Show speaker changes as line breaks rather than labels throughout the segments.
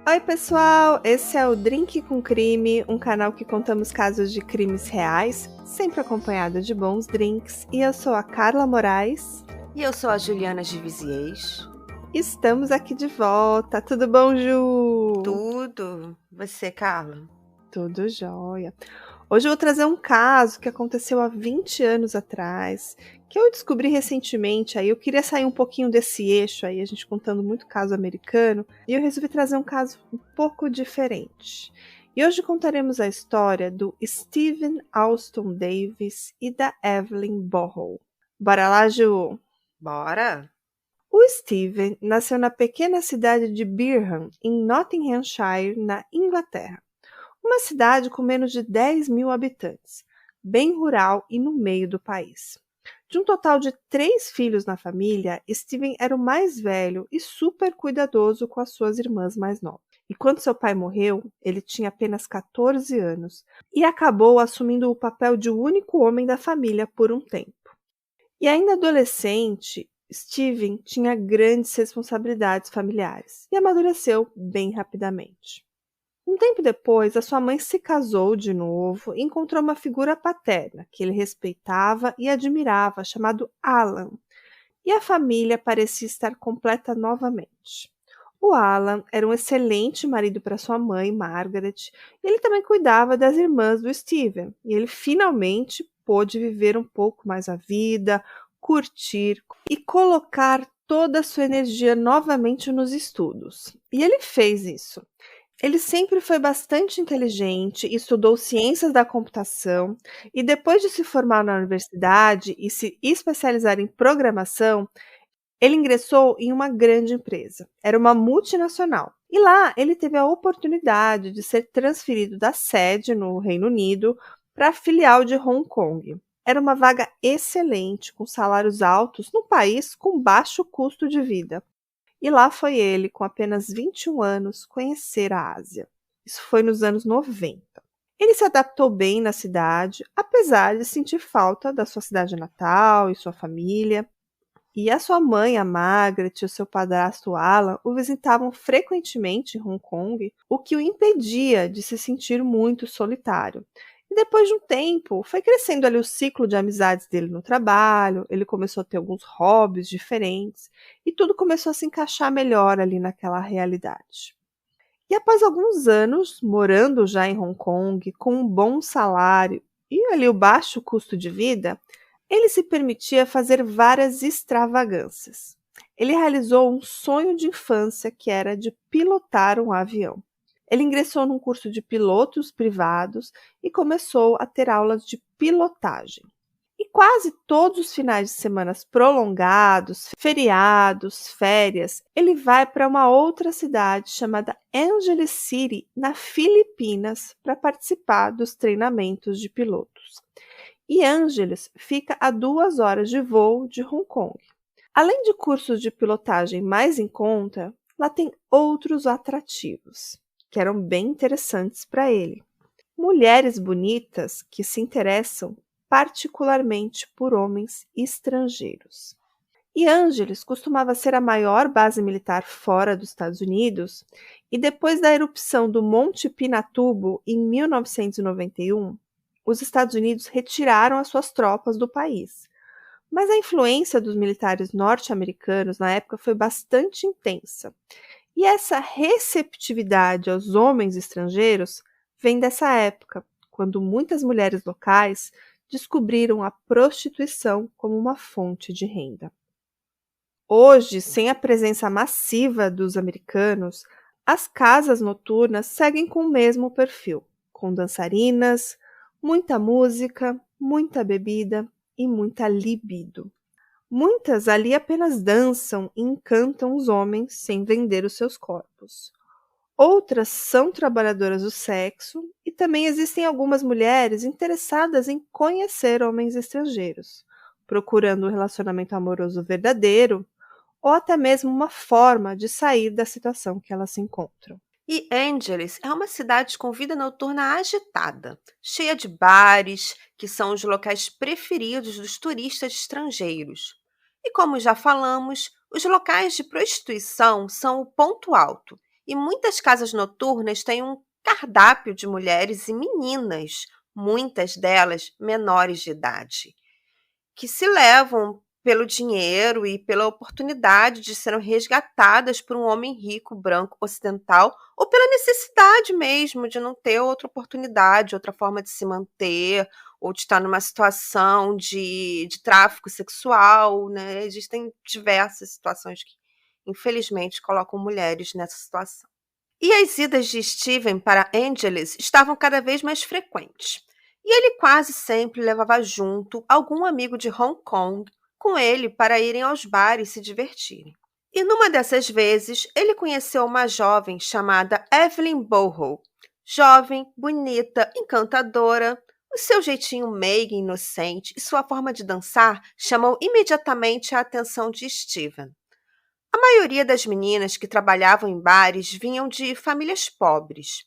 Oi, pessoal! Esse é o Drink com Crime, um canal que contamos casos de crimes reais, sempre acompanhado de bons drinks. E eu sou a Carla Moraes.
E eu sou a Juliana Givisiez.
Estamos aqui de volta. Tudo bom, Ju?
Tudo. Você, Carla?
Tudo jóia. Hoje eu vou trazer um caso que aconteceu há 20 anos atrás, que eu descobri recentemente. Aí eu queria sair um pouquinho desse eixo aí, a gente contando muito caso americano, e eu resolvi trazer um caso um pouco diferente. E hoje contaremos a história do Stephen Alston Davis e da Evelyn Bohol. Bora lá, Ju?
Bora?
O Stephen nasceu na pequena cidade de Birham, em Nottinghamshire, na Inglaterra. Uma cidade com menos de 10 mil habitantes, bem rural e no meio do país. De um total de 3 filhos na família, Steven era o mais velho e super cuidadoso com as suas irmãs mais novas. E quando seu pai morreu, ele tinha apenas 14 anos e acabou assumindo o papel de único homem da família por um tempo. E ainda adolescente, Steven tinha grandes responsabilidades familiares e amadureceu bem rapidamente. Um tempo depois, a sua mãe se casou de novo e encontrou uma figura paterna que ele respeitava e admirava, chamado Alan, e a família parecia estar completa novamente. O Alan era um excelente marido para sua mãe, Margaret, e ele também cuidava das irmãs do Steven, e ele finalmente pôde viver um pouco mais a vida, curtir e colocar toda a sua energia novamente nos estudos. E ele fez isso. Ele sempre foi bastante inteligente, estudou ciências da computação e depois de se formar na universidade e se especializar em programação, ele ingressou em uma grande empresa. Era uma multinacional. E lá ele teve a oportunidade de ser transferido da sede no Reino Unido para a filial de Hong Kong. Era uma vaga excelente, com salários altos, num país com baixo custo de vida. E lá foi ele, com apenas 21 anos, conhecer a Ásia. Isso foi nos anos 90. Ele se adaptou bem na cidade, apesar de sentir falta da sua cidade natal e sua família. E a sua mãe, a Margaret, e o seu padrasto Alan o visitavam frequentemente em Hong Kong, o que o impedia de se sentir muito solitário. E depois de um tempo, foi crescendo ali o ciclo de amizades dele no trabalho, ele começou a ter alguns hobbies diferentes, e tudo começou a se encaixar melhor ali naquela realidade. E após alguns anos, morando já em Hong Kong, com um bom salário e ali o baixo custo de vida, ele se permitia fazer várias extravagâncias. Ele realizou um sonho de infância que era de pilotar um avião. Ele ingressou num curso de pilotos privados e começou a ter aulas de pilotagem. E quase todos os finais de semana prolongados, feriados, férias, ele vai para uma outra cidade chamada Angeles City, na Filipinas, para participar dos treinamentos de pilotos. E Angeles fica a 2 horas de voo de Hong Kong. Além de cursos de pilotagem mais em conta, lá tem outros atrativos, que eram bem interessantes para ele. Mulheres bonitas que se interessam particularmente por homens estrangeiros. E Angeles costumava ser a maior base militar fora dos Estados Unidos, e depois da erupção do Monte Pinatubo em 1991, os Estados Unidos retiraram as suas tropas do país. Mas a influência dos militares norte-americanos na época foi bastante intensa. E essa receptividade aos homens estrangeiros vem dessa época, quando muitas mulheres locais descobriram a prostituição como uma fonte de renda. Hoje, sem a presença massiva dos americanos, as casas noturnas seguem com o mesmo perfil, com dançarinas, muita música, muita bebida e muita libido. Muitas ali apenas dançam e encantam os homens sem vender os seus corpos. Outras são trabalhadoras do sexo e também existem algumas mulheres interessadas em conhecer homens estrangeiros, procurando um relacionamento amoroso verdadeiro ou até mesmo uma forma de sair da situação que elas se encontram.
E Angeles é uma cidade com vida noturna agitada, cheia de bares, que são os locais preferidos dos turistas estrangeiros. E como já falamos, os locais de prostituição são o ponto alto, E muitas casas noturnas têm um cardápio de mulheres e meninas, muitas delas menores de idade, que se levam pelo dinheiro e pela oportunidade de serem resgatadas por um homem rico, branco, ocidental, ou pela necessidade mesmo de não ter outra oportunidade, outra forma de se manter, ou de estar numa situação de tráfico sexual, né? Existem diversas situações que, infelizmente, colocam mulheres nessa situação. E as idas de Steven para Angeles estavam cada vez mais frequentes. E ele quase sempre levava junto algum amigo de Hong Kong com ele para irem aos bares se divertirem. E numa dessas vezes, ele conheceu uma jovem chamada Evelyn Boho. Jovem, bonita, encantadora, o seu jeitinho meigo e inocente e sua forma de dançar chamou imediatamente a atenção de Steven. A maioria das meninas que trabalhavam em bares vinham de famílias pobres.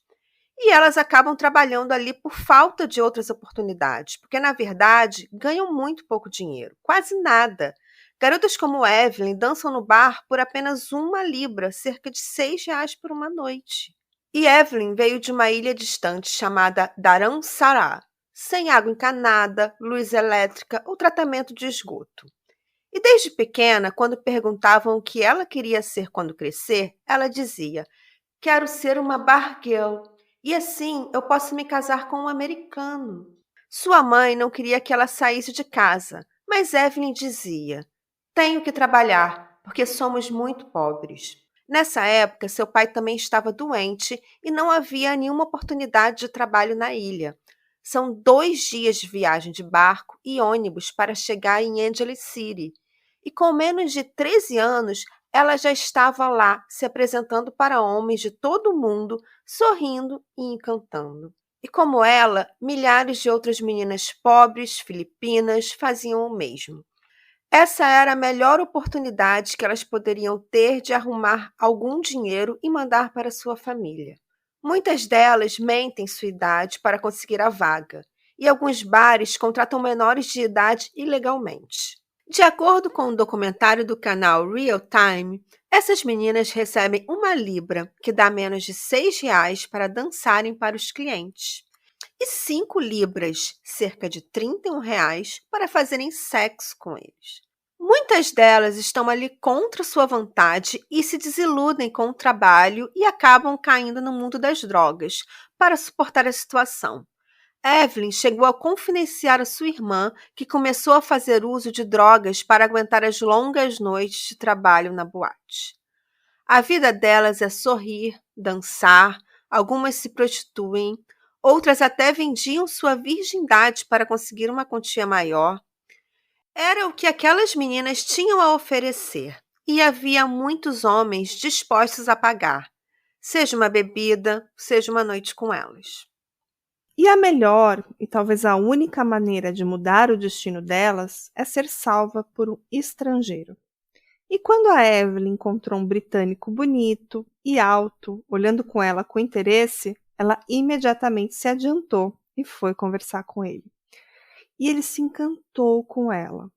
E elas acabam trabalhando ali por falta de outras oportunidades, porque, na verdade, ganham muito pouco dinheiro, quase nada. Garotas como Evelyn dançam no bar por apenas 1 libra, cerca de R$ 6 por uma noite. E Evelyn veio de uma ilha distante chamada Dharamsala, sem água encanada, luz elétrica ou tratamento de esgoto. E desde pequena, quando perguntavam o que ela queria ser quando crescer, ela dizia: quero ser uma bar girl, e assim eu posso me casar com um americano. Sua mãe não queria que ela saísse de casa, mas Evelyn dizia: tenho que trabalhar, porque somos muito pobres. Nessa época, seu pai também estava doente e não havia nenhuma oportunidade de trabalho na ilha. São 2 dias de viagem de barco e ônibus para chegar em Angeles City. E com menos de 13 anos, ela já estava lá, se apresentando para homens de todo o mundo, sorrindo e encantando. E como ela, milhares de outras meninas pobres, filipinas, faziam o mesmo. Essa era a melhor oportunidade que elas poderiam ter de arrumar algum dinheiro e mandar para sua família. Muitas delas mentem sua idade para conseguir a vaga, e alguns bares contratam menores de idade ilegalmente. De acordo com um documentário do canal Real Time, essas meninas recebem 1 libra, que dá menos de R$ 6, para dançarem para os clientes, e 5 libras, cerca de R$ 31, para fazerem sexo com eles. Muitas delas estão ali contra sua vontade e se desiludem com o trabalho e acabam caindo no mundo das drogas para suportar a situação. Evelyn chegou a confidenciar a sua irmã que começou a fazer uso de drogas para aguentar as longas noites de trabalho na boate. A vida delas é sorrir, dançar, algumas se prostituem, outras até vendiam sua virgindade para conseguir uma quantia maior. Era o que aquelas meninas tinham a oferecer, e havia muitos homens dispostos a pagar, seja uma bebida, seja uma noite com elas.
E a melhor, e talvez a única maneira de mudar o destino delas é ser salva por um estrangeiro. E quando a Evelyn encontrou um britânico bonito e alto, olhando com ela com interesse, ela imediatamente se adiantou e foi conversar com ele. E ele se encantou com ela.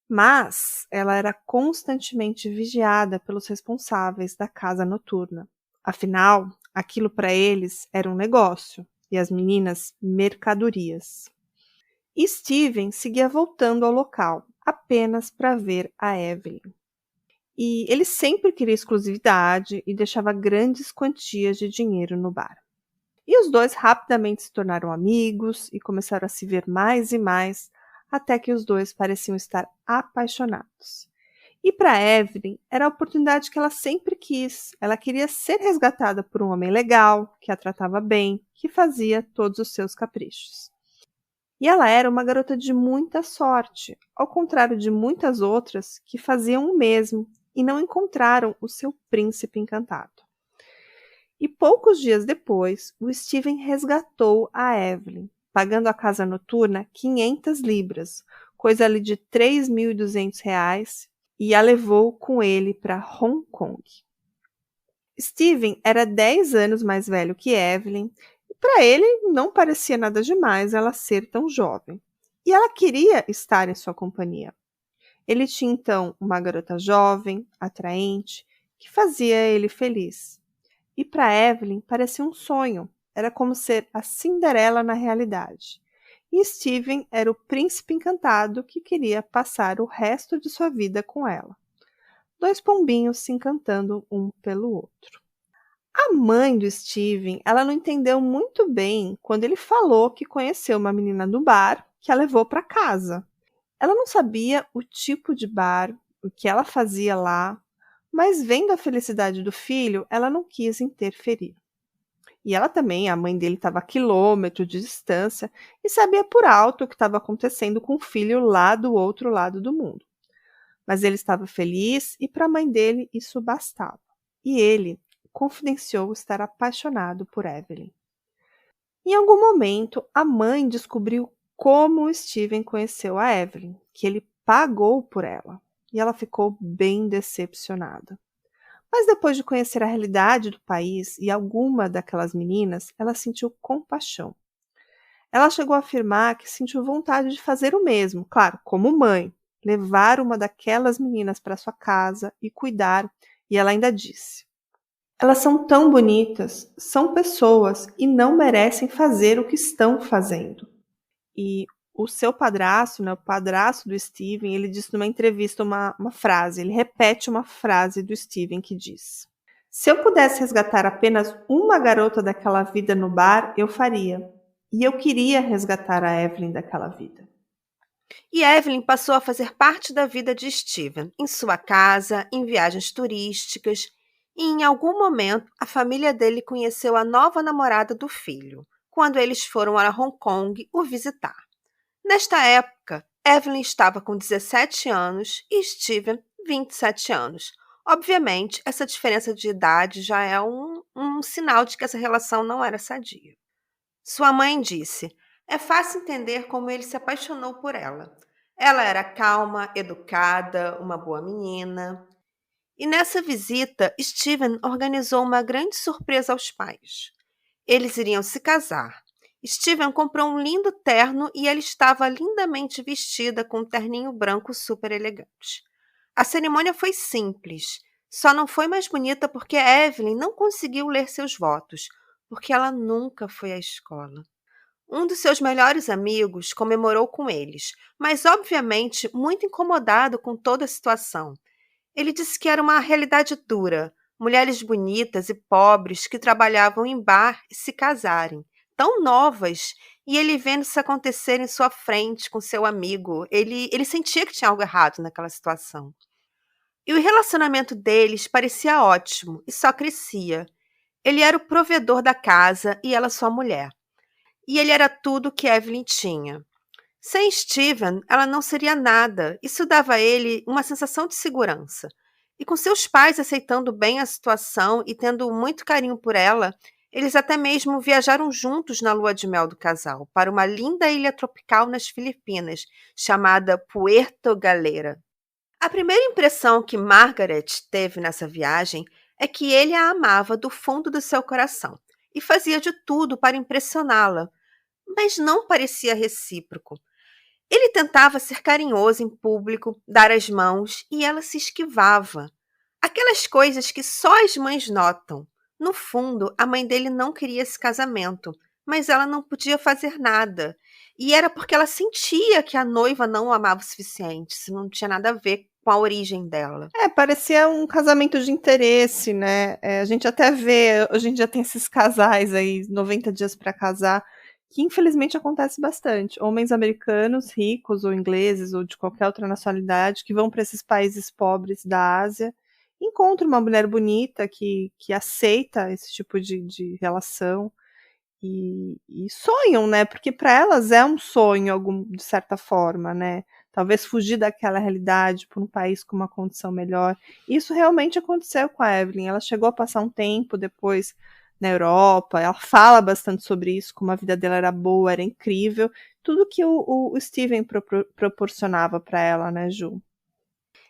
Mas ela era constantemente vigiada pelos responsáveis da casa noturna. Afinal, aquilo para eles era um negócio e as meninas mercadorias. E Steven seguia voltando ao local apenas para ver a Evelyn. E ele sempre queria exclusividade e deixava grandes quantias de dinheiro no bar. E os dois rapidamente se tornaram amigos e começaram a se ver mais e mais, até que os dois pareciam estar apaixonados. E para Evelyn, era a oportunidade que ela sempre quis. Ela queria ser resgatada por um homem legal, que a tratava bem, que fazia todos os seus caprichos. E ela era uma garota de muita sorte, ao contrário de muitas outras que faziam o mesmo e não encontraram o seu príncipe encantado. E poucos dias depois, o Steven resgatou a Evelyn, pagando a casa noturna 500 libras, coisa ali de R$ 3.200, e a levou com ele para Hong Kong. Steven era 10 anos mais velho que Evelyn, e para ele não parecia nada demais ela ser tão jovem. E ela queria estar em sua companhia. Ele tinha então uma garota jovem, atraente, que fazia ele feliz. e para Evelyn parecia um sonho. Era como ser a Cinderela na realidade. E Steven era o príncipe encantado que queria passar o resto de sua vida com ela. Dois pombinhos se encantando um pelo outro. A mãe do Steven, ela não entendeu muito bem quando ele falou que conheceu uma menina no bar que a levou para casa. Ela não sabia o tipo de bar, o que ela fazia lá, mas vendo a felicidade do filho, ela não quis interferir. E ela também, a mãe dele estava a quilômetro de distância e sabia por alto o que estava acontecendo com o filho lá do outro lado do mundo. Mas ele estava feliz e para a mãe dele isso bastava. E ele confidenciou estar apaixonado por Evelyn. Em algum momento, a mãe descobriu como o Steven conheceu a Evelyn, que ele pagou por ela. E ela ficou bem decepcionada. Mas depois de conhecer a realidade do país e alguma daquelas meninas, ela sentiu compaixão. Ela chegou a afirmar que sentiu vontade de fazer o mesmo, claro, como mãe, levar uma daquelas meninas para sua casa e cuidar, e ela ainda disse: elas são tão bonitas, são pessoas e não merecem fazer o que estão fazendo. E o seu padrasto, né, o padrasto do Steven, ele disse numa entrevista uma frase, ele repete uma frase do Steven que diz: se eu pudesse resgatar apenas uma garota daquela vida no bar, eu faria. E eu queria resgatar a Evelyn daquela vida.
E Evelyn passou a fazer parte da vida de Steven, em sua casa, em viagens turísticas, e em algum momento a família dele conheceu a nova namorada do filho, quando eles foram a Hong Kong o visitar. Nesta época, Evelyn estava com 17 anos e Steven 27 anos. Obviamente, essa diferença de idade já é um sinal de que essa relação não era sadia. Sua mãe disse: é fácil entender como ele se apaixonou por ela. Ela era calma, educada, uma boa menina. E nessa visita, Steven organizou uma grande surpresa aos pais. Eles iriam se casar. Steven comprou um lindo terno e ela estava lindamente vestida com um terninho branco super elegante. A cerimônia foi simples, só não foi mais bonita porque Evelyn não conseguiu ler seus votos, porque ela nunca foi à escola. Um dos seus melhores amigos comemorou com eles, mas obviamente muito incomodado com toda a situação. Ele disse que era uma realidade dura, mulheres bonitas e pobres que trabalhavam em bar e se casarem, tão novas, e ele vendo isso acontecer em sua frente com seu amigo, ele sentia que tinha algo errado naquela situação. E o relacionamento deles parecia ótimo e só crescia. Ele era o provedor da casa e ela sua mulher. E ele era tudo que Evelyn tinha. Sem Steven, ela não seria nada. Isso dava a ele uma sensação de segurança. E com seus pais aceitando bem a situação e tendo muito carinho por ela, eles até mesmo viajaram juntos na lua de mel do casal para uma linda ilha tropical nas Filipinas, chamada Puerto Galera. A primeira impressão que Margaret teve nessa viagem é que ele a amava do fundo do seu coração e fazia de tudo para impressioná-la, mas não parecia recíproco. Ele tentava ser carinhoso em público, dar as mãos, e ela se esquivava. Aquelas coisas que só as mães notam. No fundo, a mãe dele não queria esse casamento, mas ela não podia fazer nada. E era porque ela sentia que a noiva não o amava o suficiente, isso não tinha nada a ver com a origem dela.
Parecia um casamento de interesse, né? A gente até vê, hoje em dia tem esses casais aí, 90 dias para casar, que infelizmente acontece bastante. Homens americanos, ricos ou ingleses ou de qualquer outra nacionalidade, que vão para esses países pobres da Ásia, encontram uma mulher bonita que aceita esse tipo de relação e sonham, né? Porque para elas é um sonho, de certa forma, né? Talvez fugir daquela realidade para um país com uma condição melhor. Isso realmente aconteceu com a Evelyn. Ela chegou a passar um tempo depois na Europa. Ela fala bastante sobre isso, como a vida dela era boa, era incrível. Tudo que o Steven proporcionava para ela, né, Ju?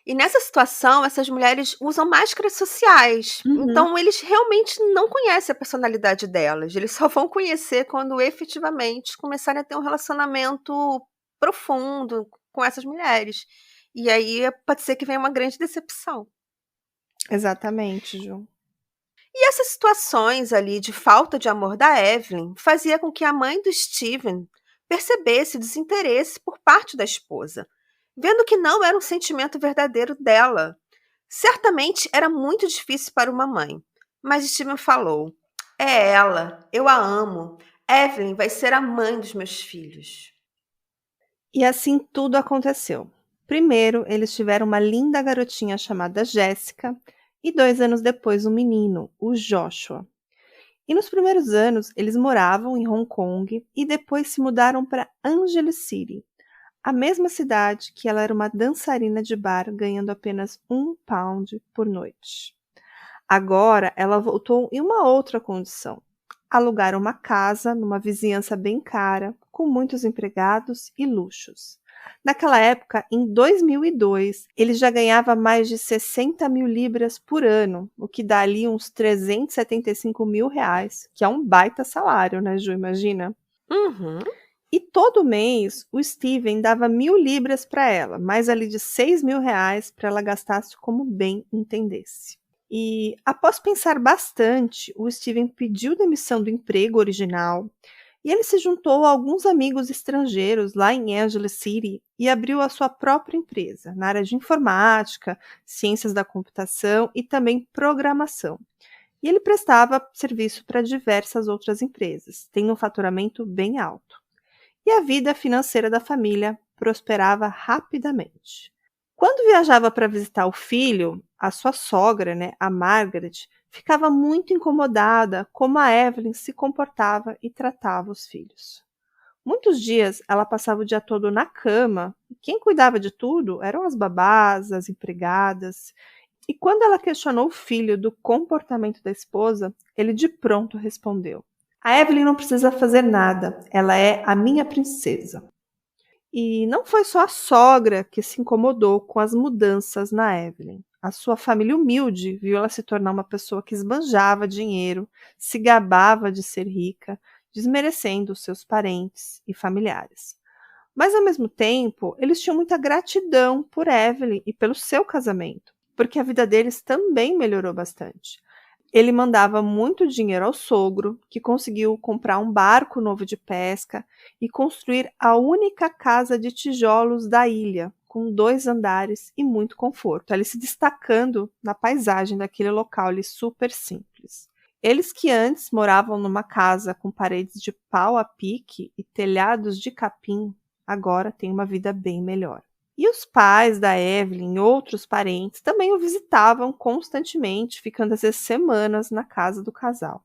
E nessa situação, essas mulheres usam máscaras sociais.
Uhum.
Então, eles realmente não conhecem a personalidade delas. Eles só vão conhecer quando efetivamente começarem a ter um relacionamento profundo com essas mulheres. E aí pode ser que venha uma grande decepção.
Exatamente, Ju.
E essas situações ali de falta de amor da Evelyn fazia com que a mãe do Steven percebesse desinteresse por parte da esposa, vendo que não era um sentimento verdadeiro dela. Certamente era muito difícil para uma mãe, mas Steven falou: "É ela, eu a amo. Evelyn vai ser a mãe dos meus filhos."
E assim tudo aconteceu. Primeiro, eles tiveram uma linda garotinha chamada Jéssica, e 2 anos depois, um menino, o Joshua. E nos primeiros anos, eles moravam em Hong Kong e depois se mudaram para Angeles City, a mesma cidade que ela era uma dançarina de bar, ganhando apenas £1 por noite. Agora, ela voltou em uma outra condição: alugar uma casa numa vizinhança bem cara, com muitos empregados e luxos. Naquela época, em 2002, ele já ganhava mais de 60 mil libras por ano, o que dá ali uns 375 mil reais, que é um baita salário, né, Ju? Imagina?
Uhum.
E todo mês o Steven dava 1.000 libras para ela, mais ali de 6 mil reais para ela gastasse como bem entendesse. E após pensar bastante, o Steven pediu demissão do emprego original e ele se juntou a alguns amigos estrangeiros lá em Angeles City e abriu a sua própria empresa na área de informática, ciências da computação e também programação. E ele prestava serviço para diversas outras empresas, tendo um faturamento bem alto. E a vida financeira da família prosperava rapidamente. Quando viajava para visitar o filho, a sua sogra, né, a Margaret, ficava muito incomodada como a Evelyn se comportava e tratava os filhos. Muitos dias ela passava o dia todo na cama e quem cuidava de tudo eram as babás, as empregadas. E quando ela questionou o filho do comportamento da esposa, ele de pronto respondeu: "A Evelyn não precisa fazer nada, ela é a minha princesa." E não foi só a sogra que se incomodou com as mudanças na Evelyn. A sua família humilde viu ela se tornar uma pessoa que esbanjava dinheiro, se gabava de ser rica, desmerecendo os seus parentes e familiares. Mas, ao mesmo tempo, eles tinham muita gratidão por Evelyn e pelo seu casamento, porque a vida deles também melhorou bastante. Ele mandava muito dinheiro ao sogro, que conseguiu comprar um barco novo de pesca e construir a única casa de tijolos da ilha, com 2 andares e muito conforto, ali se destacando na paisagem daquele local ali super simples. Eles que antes moravam numa casa com paredes de pau a pique e telhados de capim, agora têm uma vida bem melhor. E os pais da Evelyn e outros parentes também o visitavam constantemente, ficando às vezes semanas na casa do casal.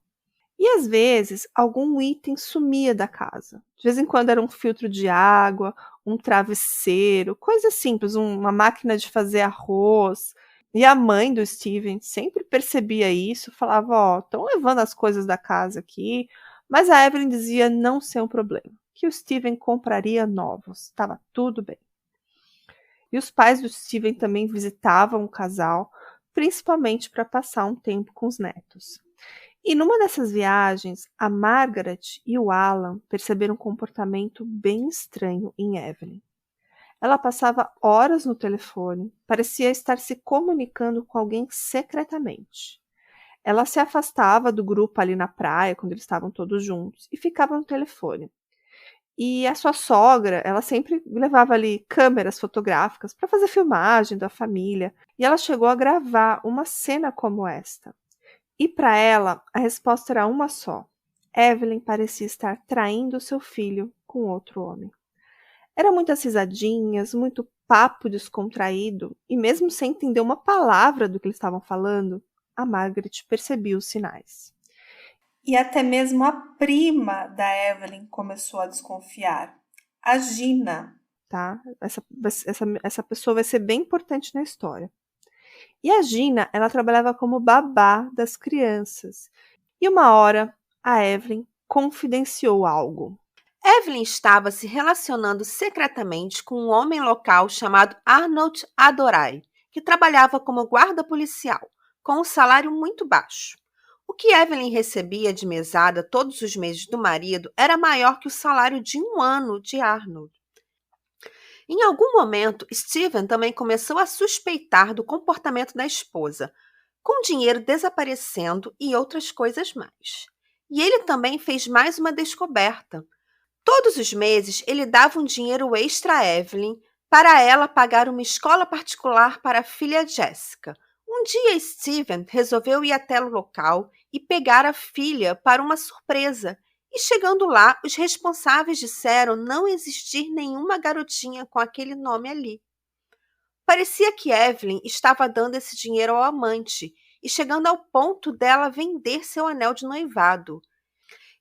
E às vezes algum item sumia da casa. De vez em quando era um filtro de água, um travesseiro, coisa simples, uma máquina de fazer arroz. E a mãe do Steven sempre percebia isso, falava: "Ó, estão levando as coisas da casa aqui." Mas a Evelyn dizia não ser um problema, que o Steven compraria novos, estava tudo bem. E os pais do Steven também visitavam o casal, principalmente para passar um tempo com os netos. E numa dessas viagens, a Margaret e o Alan perceberam um comportamento bem estranho em Evelyn. Ela passava horas no telefone, parecia estar se comunicando com alguém secretamente. Ela se afastava do grupo ali na praia, quando eles estavam todos juntos, e ficava no telefone. E a sua sogra, ela sempre levava ali câmeras fotográficas para fazer filmagem da família, e ela chegou a gravar uma cena como esta. E para ela, a resposta era uma só: Evelyn parecia estar traindo seu filho com outro homem. Eram muitas risadinhas, muito papo descontraído, e mesmo sem entender uma palavra do que eles estavam falando, a Margaret percebia os sinais. E até mesmo a prima da Evelyn começou a desconfiar, a Gina, tá? Essa pessoa vai ser bem importante na história. E a Gina, ela trabalhava como babá das crianças. E uma hora, a Evelyn confidenciou algo.
Evelyn estava se relacionando secretamente com um homem local chamado Arnold Adorai, que trabalhava como guarda policial, com um salário muito baixo. O que Evelyn recebia de mesada todos os meses do marido era maior que o salário de um ano de Arnold. Em algum momento, Steven também começou a suspeitar do comportamento da esposa, com dinheiro desaparecendo e outras coisas mais. E ele também fez mais uma descoberta. Todos os meses ele dava um dinheiro extra a Evelyn para ela pagar uma escola particular para a filha Jessica. Um dia Steven resolveu ir até o local e pegar a filha para uma surpresa. E chegando lá, os responsáveis disseram não existir nenhuma garotinha com aquele nome ali. Parecia que Evelyn estava dando esse dinheiro ao amante e chegando ao ponto dela vender seu anel de noivado.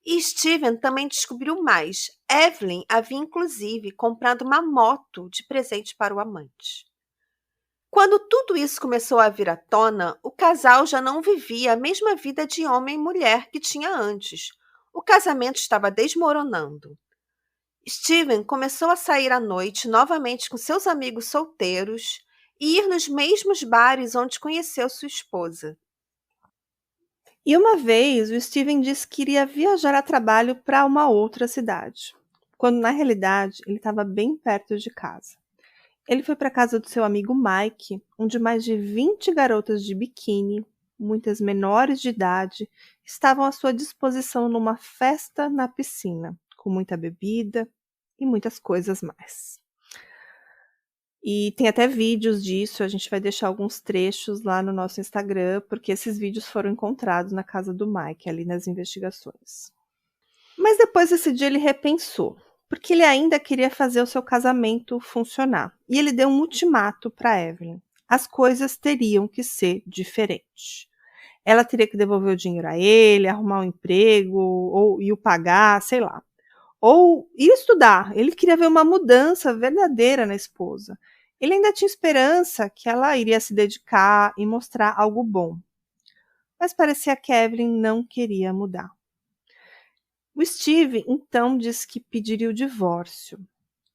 E Steven também descobriu mais. Evelyn havia inclusive comprado uma moto de presente para o amante. Quando tudo isso começou a vir à tona, o casal já não vivia a mesma vida de homem e mulher que tinha antes. O casamento estava desmoronando. Steven começou a sair à noite novamente com seus amigos solteiros e ir nos mesmos bares onde conheceu sua esposa.
E uma vez o Steven disse que iria viajar a trabalho para uma outra cidade, quando na realidade ele estava bem perto de casa. Ele foi para a casa do seu amigo Mike, onde mais de 20 garotas de biquíni, muitas menores de idade, estavam à sua disposição numa festa na piscina, com muita bebida e muitas coisas mais. E tem até vídeos disso, a gente vai deixar alguns trechos lá no nosso Instagram, porque esses vídeos foram encontrados na casa do Mike, ali nas investigações. Mas depois desse dia ele repensou, porque ele ainda queria fazer o seu casamento funcionar. E ele deu um ultimato para Evelyn. As coisas teriam que ser diferentes. Ela teria que devolver o dinheiro a ele, arrumar um emprego, ou o pagar, sei lá. Ou ir estudar. Ele queria ver uma mudança verdadeira na esposa. Ele ainda tinha esperança que ela iria se dedicar e mostrar algo bom. Mas parecia que Evelyn não queria mudar. O Steve, então, disse que pediria o divórcio.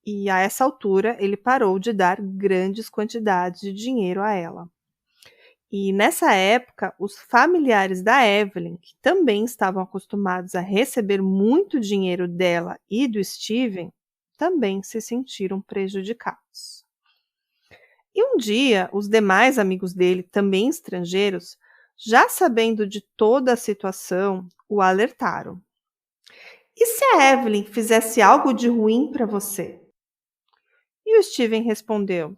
E, a essa altura, ele parou de dar grandes quantidades de dinheiro a ela. E, nessa época, os familiares da Evelyn, que também estavam acostumados a receber muito dinheiro dela e do Steven, também se sentiram prejudicados. E um dia, os demais amigos dele, também estrangeiros, já sabendo de toda a situação, o alertaram. E se a Evelyn fizesse algo de ruim para você? E o Steven respondeu: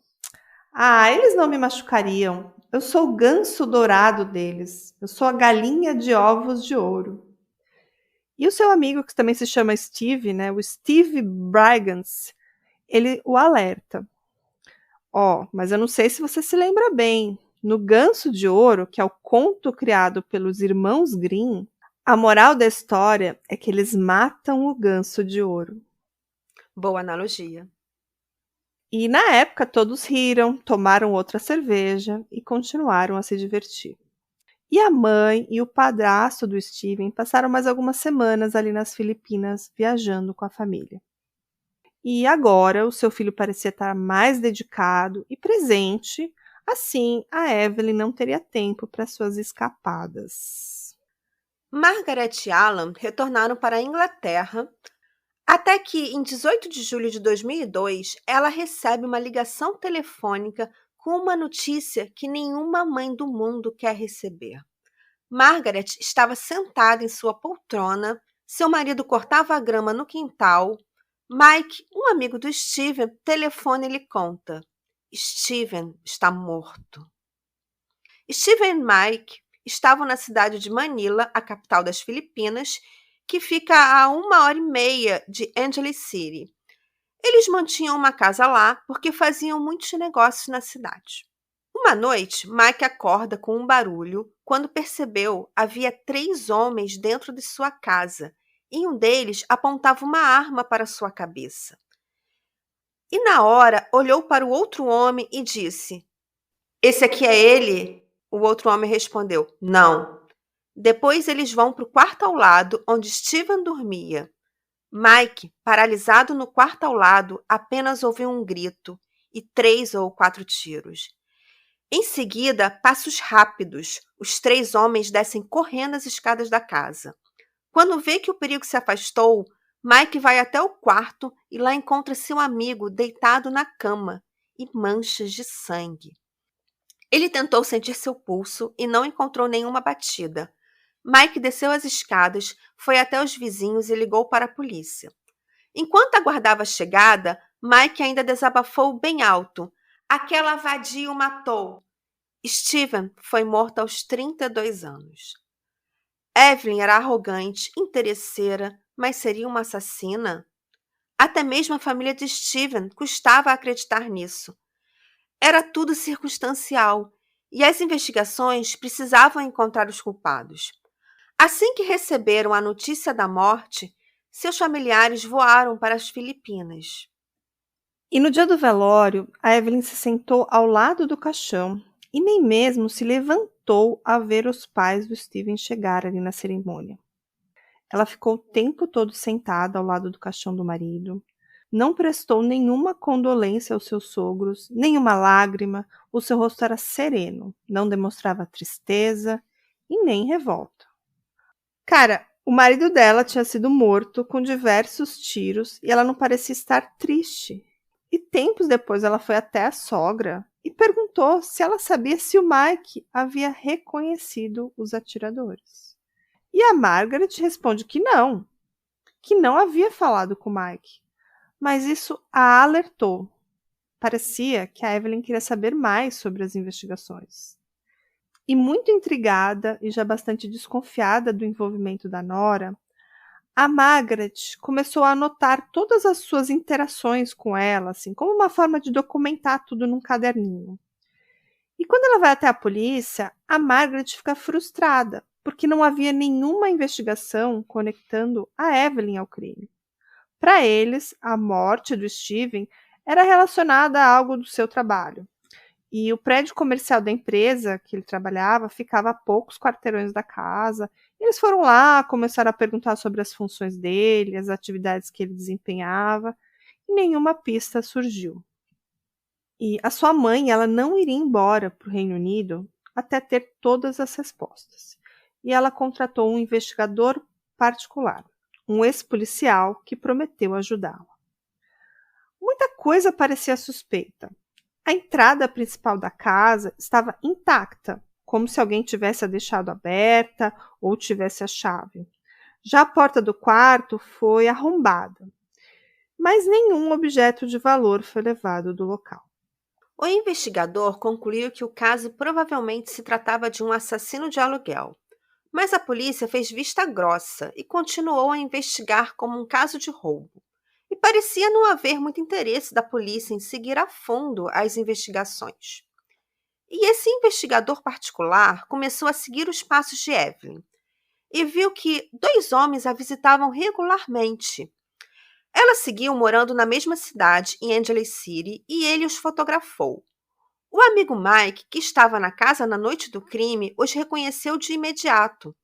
eles não me machucariam. Eu sou o ganso dourado deles. Eu sou a galinha de ovos de ouro. E o seu amigo, que também se chama Steve, né, o Steve Brigance, ele o alerta. Mas eu não sei se você se lembra bem. No Ganso de Ouro, que é o conto criado pelos irmãos Grimm, a moral da história é que eles matam o ganso de ouro.
Boa analogia.
E na época todos riram, tomaram outra cerveja e continuaram a se divertir. E a mãe e o padrasto do Steven passaram mais algumas semanas ali nas Filipinas viajando com a família. E agora o seu filho parecia estar mais dedicado e presente, assim a Evelyn não teria tempo para suas escapadas.
Margaret e Alan retornaram para a Inglaterra, até que, em 18 de julho de 2002, ela recebe uma ligação telefônica com uma notícia que nenhuma mãe do mundo quer receber. Margaret estava sentada em sua poltrona, seu marido cortava a grama no quintal. Mike, um amigo do Steven, telefona e lhe conta: Steven está morto. Steven e Mike estavam na cidade de Manila, a capital das Filipinas, que fica a 1h30 de Angeles City. Eles mantinham uma casa lá porque faziam muitos negócios na cidade. Uma noite, Mike acorda com um barulho. Quando percebeu, havia 3 homens dentro de sua casa e um deles apontava uma arma para sua cabeça. E na hora, olhou para o outro homem e disse: Esse aqui é ele? O outro homem respondeu: Não. Depois eles vão para o quarto ao lado, onde Steven dormia. Mike, paralisado no quarto ao lado, apenas ouviu um grito e 3 ou 4 tiros. Em seguida, passos rápidos. Os 3 homens descem correndo as escadas da casa. Quando vê que o perigo se afastou, Mike vai até o quarto e lá encontra seu amigo deitado na cama e manchas de sangue. Ele tentou sentir seu pulso e não encontrou nenhuma batida. Mike desceu as escadas, foi até os vizinhos e ligou para a polícia. Enquanto aguardava a chegada, Mike ainda desabafou bem alto. Aquela vadia o matou. Steven foi morto aos 32 anos. Evelyn era arrogante, interesseira, mas seria uma assassina? Até mesmo a família de Steven custava acreditar nisso. Era tudo circunstancial e as investigações precisavam encontrar os culpados. Assim que receberam a notícia da morte, seus familiares voaram para as Filipinas.
E no dia do velório, a Evelyn se sentou ao lado do caixão e nem mesmo se levantou a ver os pais do Steven chegar ali na cerimônia. Ela ficou o tempo todo sentada ao lado do caixão do marido, não prestou nenhuma condolência aos seus sogros, nenhuma lágrima, o seu rosto era sereno, não demonstrava tristeza e nem revolta. Cara, o marido dela tinha sido morto com diversos tiros e ela não parecia estar triste. E tempos depois ela foi até a sogra e perguntou se ela sabia se o Mike havia reconhecido os atiradores. E a Margaret responde que não havia falado com o Mike. Mas isso a alertou. Parecia que a Evelyn queria saber mais sobre as investigações. E muito intrigada e já bastante desconfiada do envolvimento da nora, a Margaret começou a anotar todas as suas interações com ela, assim, como uma forma de documentar tudo num caderninho. E quando ela vai até a polícia, a Margaret fica frustrada, porque não havia nenhuma investigação conectando a Evelyn ao crime. Para eles, a morte do Steven era relacionada a algo do seu trabalho. E o prédio comercial da empresa que ele trabalhava ficava a poucos quarteirões da casa. Eles foram lá, começaram a perguntar sobre as funções dele, as atividades que ele desempenhava, e nenhuma pista surgiu. E a sua mãe, ela não iria embora para o Reino Unido até ter todas as respostas. E ela contratou um investigador particular, um ex-policial que prometeu ajudá-la. Muita coisa parecia suspeita. A entrada principal da casa estava intacta, como se alguém tivesse a deixado aberta ou tivesse a chave. Já a porta do quarto foi arrombada, mas nenhum objeto de valor foi levado do local.
O investigador concluiu que o caso provavelmente se tratava de um assassino de aluguel, mas a polícia fez vista grossa e continuou a investigar como um caso de roubo. E parecia não haver muito interesse da polícia em seguir a fundo as investigações. E esse investigador particular começou a seguir os passos de Evelyn e viu que 2 homens a visitavam regularmente. Elas seguiam morando na mesma cidade, em Angeles City, e ele os fotografou. O amigo Mike, que estava na casa na noite do crime, os reconheceu de imediato.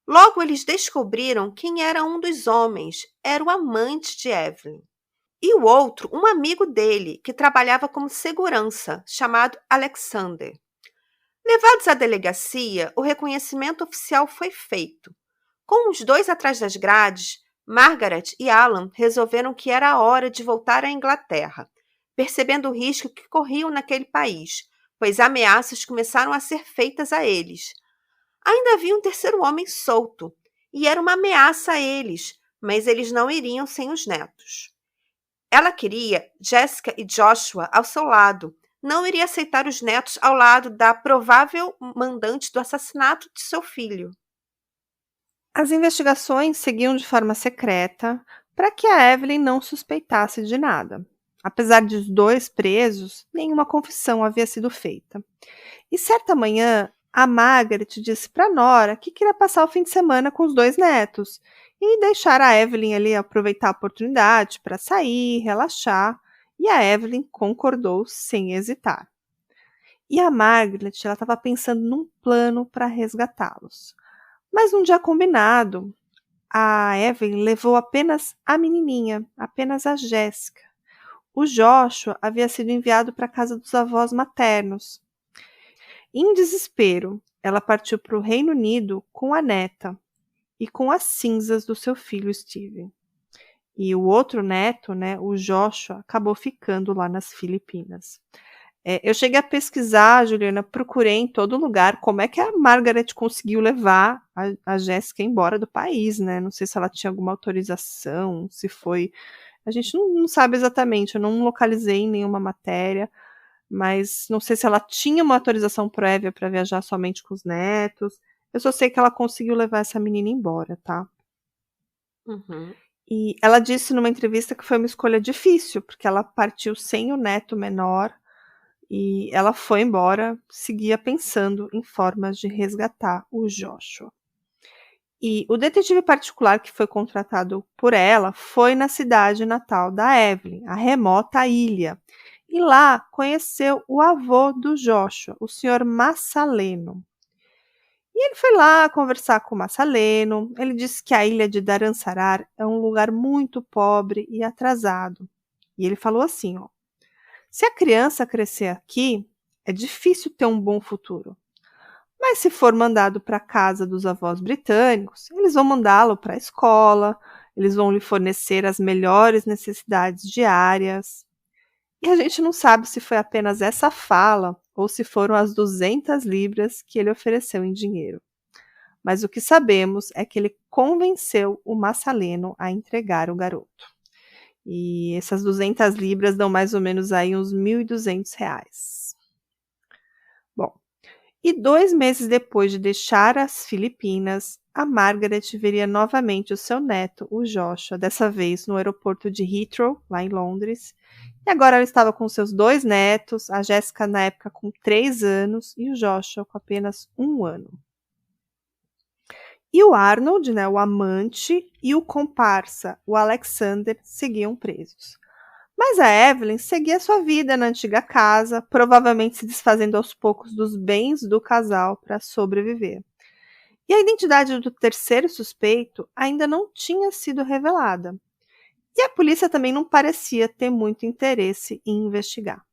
Logo, eles descobriram quem era um dos homens. Era o amante de Evelyn. E o outro, um amigo dele, que trabalhava como segurança, chamado Alexander. Levados à delegacia, o reconhecimento oficial foi feito. Com os 2 atrás das grades, Margaret e Alan resolveram que era a hora de voltar à Inglaterra, percebendo o risco que corriam naquele país, pois ameaças começaram a ser feitas a eles. Ainda havia um terceiro homem solto, e era uma ameaça a eles, mas eles não iriam sem os netos. Ela queria Jessica e Joshua ao seu lado, não iria aceitar os netos ao lado da provável mandante do assassinato de seu filho.
As investigações seguiam de forma secreta para que a Evelyn não suspeitasse de nada. Apesar de os 2 presos, nenhuma confissão havia sido feita. E certa manhã, a Margaret disse para Nora que queria passar o fim de semana com os 2 netos e deixar a Evelyn ali aproveitar a oportunidade para sair, relaxar, e a Evelyn concordou sem hesitar. E a Margaret estava pensando num plano para resgatá-los. Mas num dia combinado, a Evelyn levou apenas a menininha, apenas a Jéssica. O Joshua havia sido enviado para a casa dos avós maternos. Em desespero, ela partiu para o Reino Unido com a neta e com as cinzas do seu filho Steven. E o outro neto, o Joshua, acabou ficando lá nas Filipinas. Eu cheguei a pesquisar, Juliana, procurei em todo lugar como é que a Margaret conseguiu levar a Jéssica embora do país, né? Não sei se ela tinha alguma autorização, se foi. A gente não sabe exatamente, eu não localizei em nenhuma matéria, mas não sei se ela tinha uma autorização prévia para viajar somente com os netos. Eu só sei que ela conseguiu levar essa menina embora, tá?
Uhum.
E ela disse numa entrevista que foi uma escolha difícil, porque ela partiu sem o neto menor e ela foi embora, seguia pensando em formas de resgatar o Joshua. E o detetive particular que foi contratado por ela foi na cidade natal da Evelyn, a remota ilha. E lá conheceu o avô do Joshua, o senhor Massaleno. E ele foi lá conversar com o Massaleno. Ele disse que a ilha de Dharamsarar é um lugar muito pobre e atrasado. E ele falou assim, ó: se a criança crescer aqui, é difícil ter um bom futuro. Mas se for mandado para a casa dos avós britânicos, eles vão mandá-lo para a escola, eles vão lhe fornecer as melhores necessidades diárias. E a gente não sabe se foi apenas essa fala ou se foram as 200 libras que ele ofereceu em dinheiro. Mas o que sabemos é que ele convenceu o Massaleno a entregar o garoto. E essas 200 libras dão mais ou menos aí uns R$ 1.200. Bom, e 2 meses depois de deixar as Filipinas, a Margaret veria novamente o seu neto, o Joshua, dessa vez no aeroporto de Heathrow, lá em Londres. E agora ela estava com seus 2 netos, a Jéssica na época com 3 anos e o Joshua com apenas 1 ano. E o Arnold, né, o amante, e o comparsa, o Alexander, seguiam presos. Mas a Evelyn seguia sua vida na antiga casa, provavelmente se desfazendo aos poucos dos bens do casal para sobreviver. E a identidade do terceiro suspeito ainda não tinha sido revelada. E a polícia também não parecia ter muito interesse em investigar.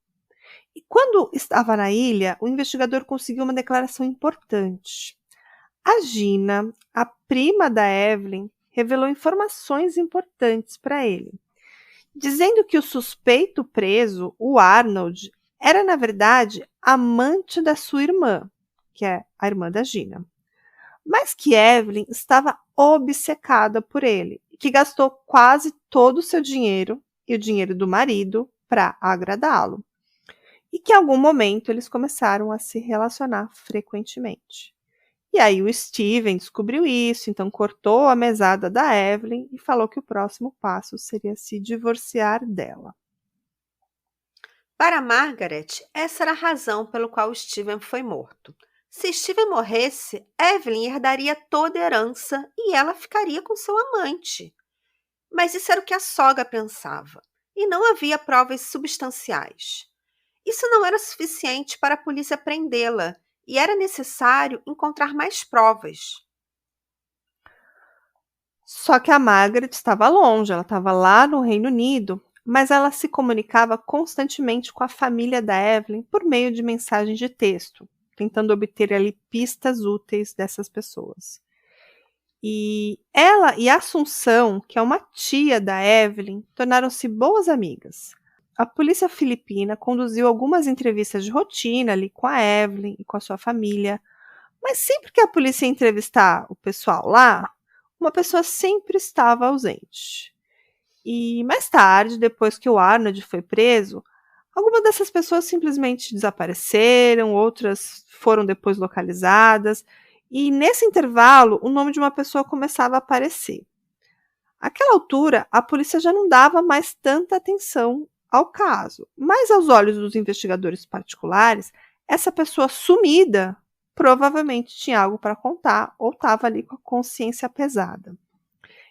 E quando estava na ilha, o investigador conseguiu uma declaração importante. A Gina, a prima da Evelyn, revelou informações importantes para ele, dizendo que o suspeito preso, o Arnold, era na verdade amante da sua irmã, que é a irmã da Gina, mas que Evelyn estava obcecada por ele, que gastou quase todo o seu dinheiro e o dinheiro do marido para agradá-lo, e que em algum momento eles começaram a se relacionar frequentemente. E aí o Steven descobriu isso, então cortou a mesada da Evelyn e falou que o próximo passo seria se divorciar dela.
Para Margaret, essa era a razão pelo qual Steven foi morto. Se Steven morresse, Evelyn herdaria toda a herança e ela ficaria com seu amante. Mas isso era o que a sogra pensava, e não havia provas substanciais. Isso não era suficiente para a polícia prendê-la, e era necessário encontrar mais provas.
Só que a Margaret estava longe, ela estava lá no Reino Unido, mas ela se comunicava constantemente com a família da Evelyn por meio de mensagens de texto, tentando obter ali pistas úteis dessas pessoas. E ela e a Assunção, que é uma tia da Evelyn, tornaram-se boas amigas. A polícia filipina conduziu algumas entrevistas de rotina ali com a Evelyn e com a sua família, mas sempre que a polícia ia entrevistar o pessoal lá, uma pessoa sempre estava ausente. E mais tarde, depois que o Arnold foi preso, algumas dessas pessoas simplesmente desapareceram, outras foram depois localizadas, e nesse intervalo o nome de uma pessoa começava a aparecer. Àquela altura, a polícia já não dava mais tanta atenção ao caso, mas aos olhos dos investigadores particulares, essa pessoa sumida provavelmente tinha algo para contar ou estava ali com a consciência pesada.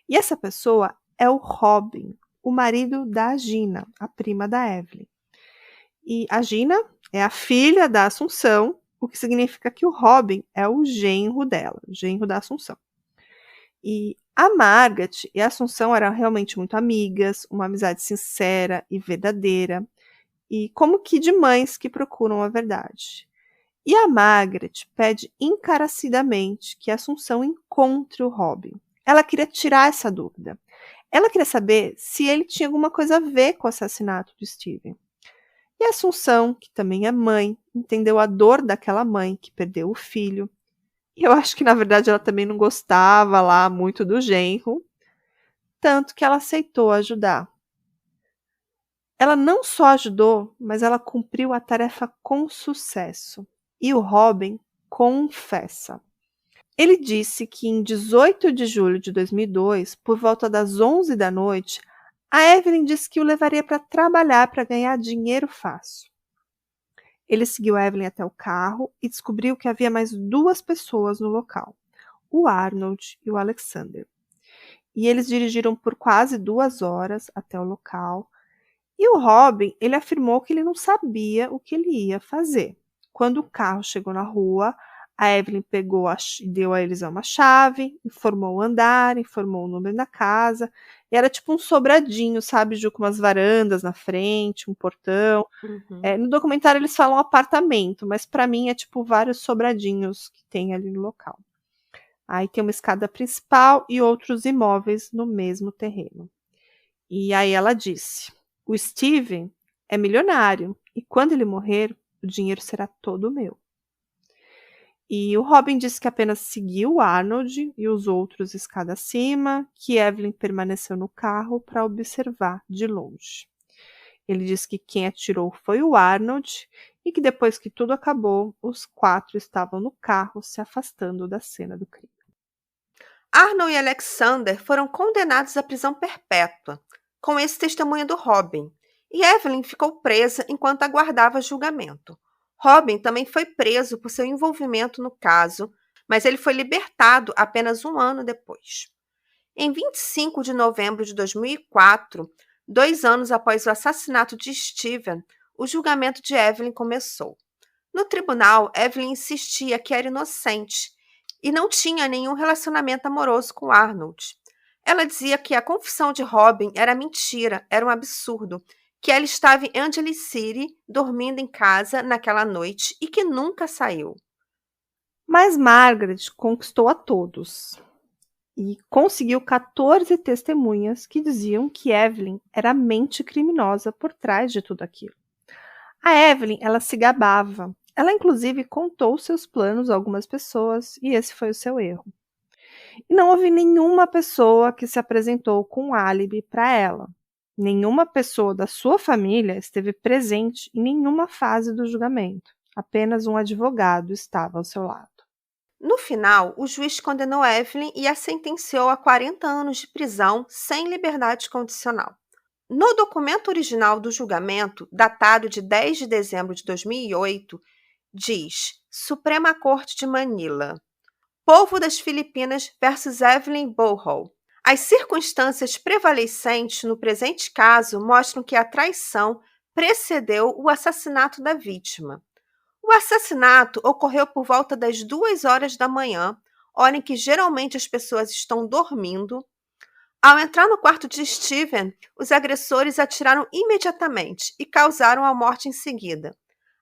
E essa pessoa é o Robin, o marido da Gina, a prima da Evelyn. E a Gina é a filha da Assunção, o que significa que o Robin é o genro dela, o genro da Assunção. E a Margaret e a Assunção eram realmente muito amigas, uma amizade sincera e verdadeira, e como que de mães que procuram a verdade. E a Margaret pede encarecidamente que a Assunção encontre o Robin. Ela queria tirar essa dúvida. Ela queria saber se ele tinha alguma coisa a ver com o assassinato do Steven. E a Assunção, que também é mãe, entendeu a dor daquela mãe que perdeu o filho. E eu acho que, na verdade, ela também não gostava lá muito do genro, tanto que ela aceitou ajudar. Ela não só ajudou, mas ela cumpriu a tarefa com sucesso. E o Robin confessa. Ele disse que em 18 de julho de 2002, por volta das 11 da noite, a Evelyn disse que o levaria para trabalhar para ganhar dinheiro fácil. Ele seguiu a Evelyn até o carro e descobriu que havia mais 2 pessoas no local, o Arnold e o Alexander. E eles dirigiram por quase 2 horas até o local. E o Robin, ele afirmou que ele não sabia o que ele ia fazer. Quando o carro chegou na rua, a Evelyn pegou e deu a eles uma chave, informou o andar, informou o número da casa. E era tipo um sobradinho, sabe, Ju, com umas varandas na frente, um portão. No documentário eles falam apartamento, mas para mim é tipo vários sobradinhos que tem ali no local. Aí tem uma escada principal e outros imóveis no mesmo terreno. E aí ela disse: o Steven é milionário e quando ele morrer, o dinheiro será todo meu. E o Robin disse que apenas seguiu o Arnold e os outros escada acima, que Evelyn permaneceu no carro para observar de longe. Ele disse que quem atirou foi o Arnold e que depois que tudo acabou, os 4 estavam no carro se afastando da cena do crime.
Arnold e Alexander foram condenados à prisão perpétua, com esse testemunho do Robin, e Evelyn ficou presa enquanto aguardava julgamento. Robin também foi preso por seu envolvimento no caso, mas ele foi libertado apenas 1 ano depois. Em 25 de novembro de 2004, 2 anos após o assassinato de Steven, o julgamento de Evelyn começou. No tribunal, Evelyn insistia que era inocente e não tinha nenhum relacionamento amoroso com Arnold. Ela dizia que a confissão de Robin era mentira, era um absurdo, que ela estava em Angeles City, dormindo em casa naquela noite e que nunca saiu.
Mas Margaret conquistou a todos e conseguiu 14 testemunhas que diziam que Evelyn era a mente criminosa por trás de tudo aquilo. A Evelyn, ela se gabava. Ela, inclusive, contou seus planos a algumas pessoas e esse foi o seu erro. E não houve nenhuma pessoa que se apresentou com um álibi para ela. Nenhuma pessoa da sua família esteve presente em nenhuma fase do julgamento. Apenas um advogado estava ao seu lado.
No final, o juiz condenou Evelyn e a sentenciou a 40 anos de prisão sem liberdade condicional. No documento original do julgamento, datado de 10 de dezembro de 2008, diz: Suprema Corte de Manila. Povo das Filipinas versus Evelyn Bohol. As circunstâncias prevalecentes no presente caso mostram que a traição precedeu o assassinato da vítima. O assassinato ocorreu por volta das 2 horas da manhã, hora em que geralmente as pessoas estão dormindo. Ao entrar no quarto de Steven, os agressores atiraram imediatamente e causaram a morte em seguida.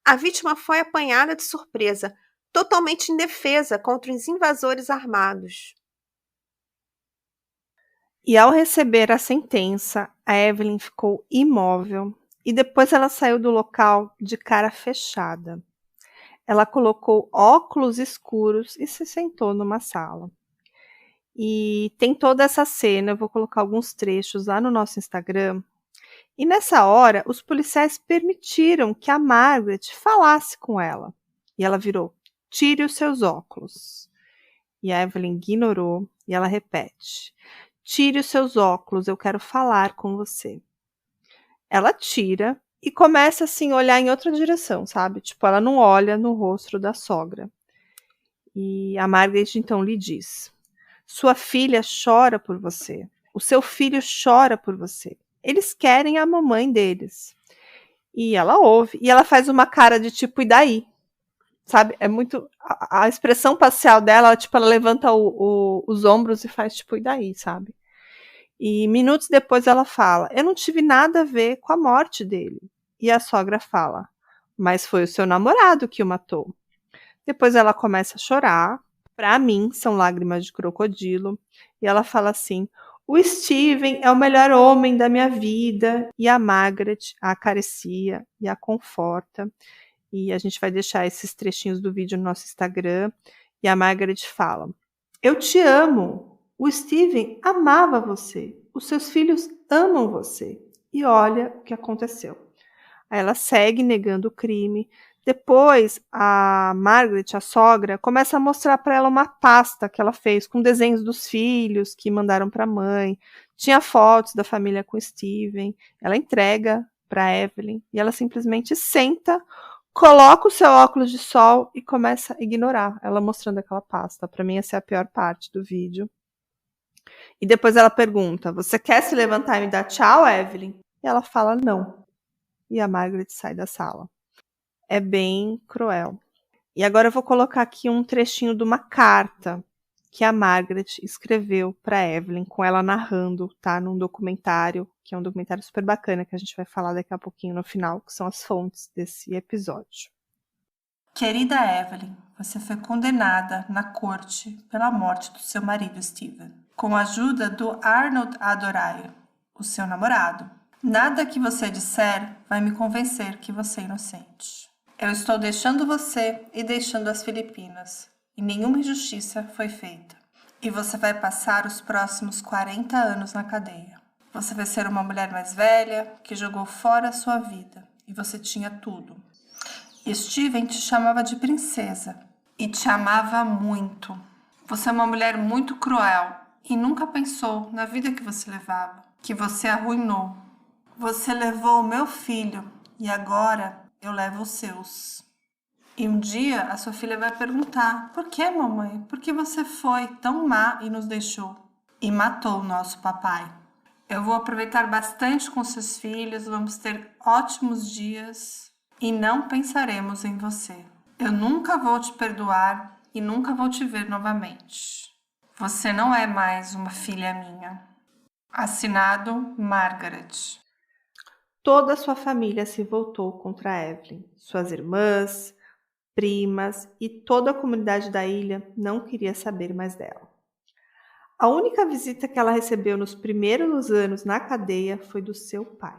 A vítima foi apanhada de surpresa, totalmente indefesa contra os invasores armados.
E ao receber a sentença, a Evelyn ficou imóvel e depois ela saiu do local de cara fechada. Ela colocou óculos escuros e se sentou numa sala. E tem toda essa cena, eu vou colocar alguns trechos lá no nosso Instagram. E nessa hora, os policiais permitiram que a Margaret falasse com ela. E ela virou: tire os seus óculos. E a Evelyn ignorou e ela repete: tire os seus óculos, eu quero falar com você. Ela tira e começa assim a olhar em outra direção, sabe? Tipo, ela não olha no rosto da sogra. E a Margaret então lhe diz: sua filha chora por você. O seu filho chora por você. Eles querem a mamãe deles. E ela ouve. E ela faz uma cara de tipo, e daí? Sabe? É muito. A expressão facial dela, tipo, ela levanta os ombros e faz tipo, e daí, sabe? E minutos depois ela fala: eu não tive nada a ver com a morte dele. E a sogra fala: mas foi o seu namorado que o matou. Depois ela começa a chorar. Para mim, são lágrimas de crocodilo. E ela fala assim: O Steven é o melhor homem da minha vida. E a Margaret a acaricia e a conforta. E a gente vai deixar esses trechinhos do vídeo no nosso Instagram. E a Margaret fala: eu te amo. O Steven amava você. Os seus filhos amam você. E olha o que aconteceu. Aí ela segue negando o crime. Depois, a Margaret, a sogra, começa a mostrar para ela uma pasta que ela fez com desenhos dos filhos que mandaram para a mãe. Tinha fotos da família com Steven. Ela entrega para Evelyn e ela simplesmente senta, coloca o seu óculos de sol e começa a ignorar ela mostrando aquela pasta. Para mim, essa é a pior parte do vídeo. E depois ela pergunta: você quer se levantar e me dar tchau, Evelyn? E ela fala não. E a Margaret sai da sala. É bem cruel. E agora eu vou colocar aqui um trechinho de uma carta que a Margaret escreveu para Evelyn, com ela narrando, tá? Num documentário, que é um documentário super bacana, que a gente vai falar daqui a pouquinho no final, que são as fontes desse episódio.
Querida Evelyn, você foi condenada na corte pela morte do seu marido Steven, com a ajuda do Arnold Adoraio, o seu namorado. Nada que você disser vai me convencer que você é inocente. Eu estou deixando você e deixando as Filipinas, e nenhuma injustiça foi feita. E você vai passar os próximos 40 anos na cadeia. Você vai ser uma mulher mais velha que jogou fora a sua vida, e você tinha tudo. Steven te chamava de princesa e te amava muito. Você é uma mulher muito cruel e nunca pensou na vida que você levava, que você arruinou. Você levou o meu filho e agora eu levo os seus. E um dia a sua filha vai perguntar: por que, mamãe? Por que você foi tão má e nos deixou? E matou o nosso papai. Eu vou aproveitar bastante com seus filhos, vamos ter ótimos dias e não pensaremos em você. Eu nunca vou te perdoar e nunca vou te ver novamente. Você não é mais uma filha minha. Assinado Margaret.
Toda a sua família se voltou contra Evelyn. Suas irmãs, primas e toda a comunidade da ilha não queria saber mais dela. A única visita que ela recebeu nos primeiros anos na cadeia foi do seu pai.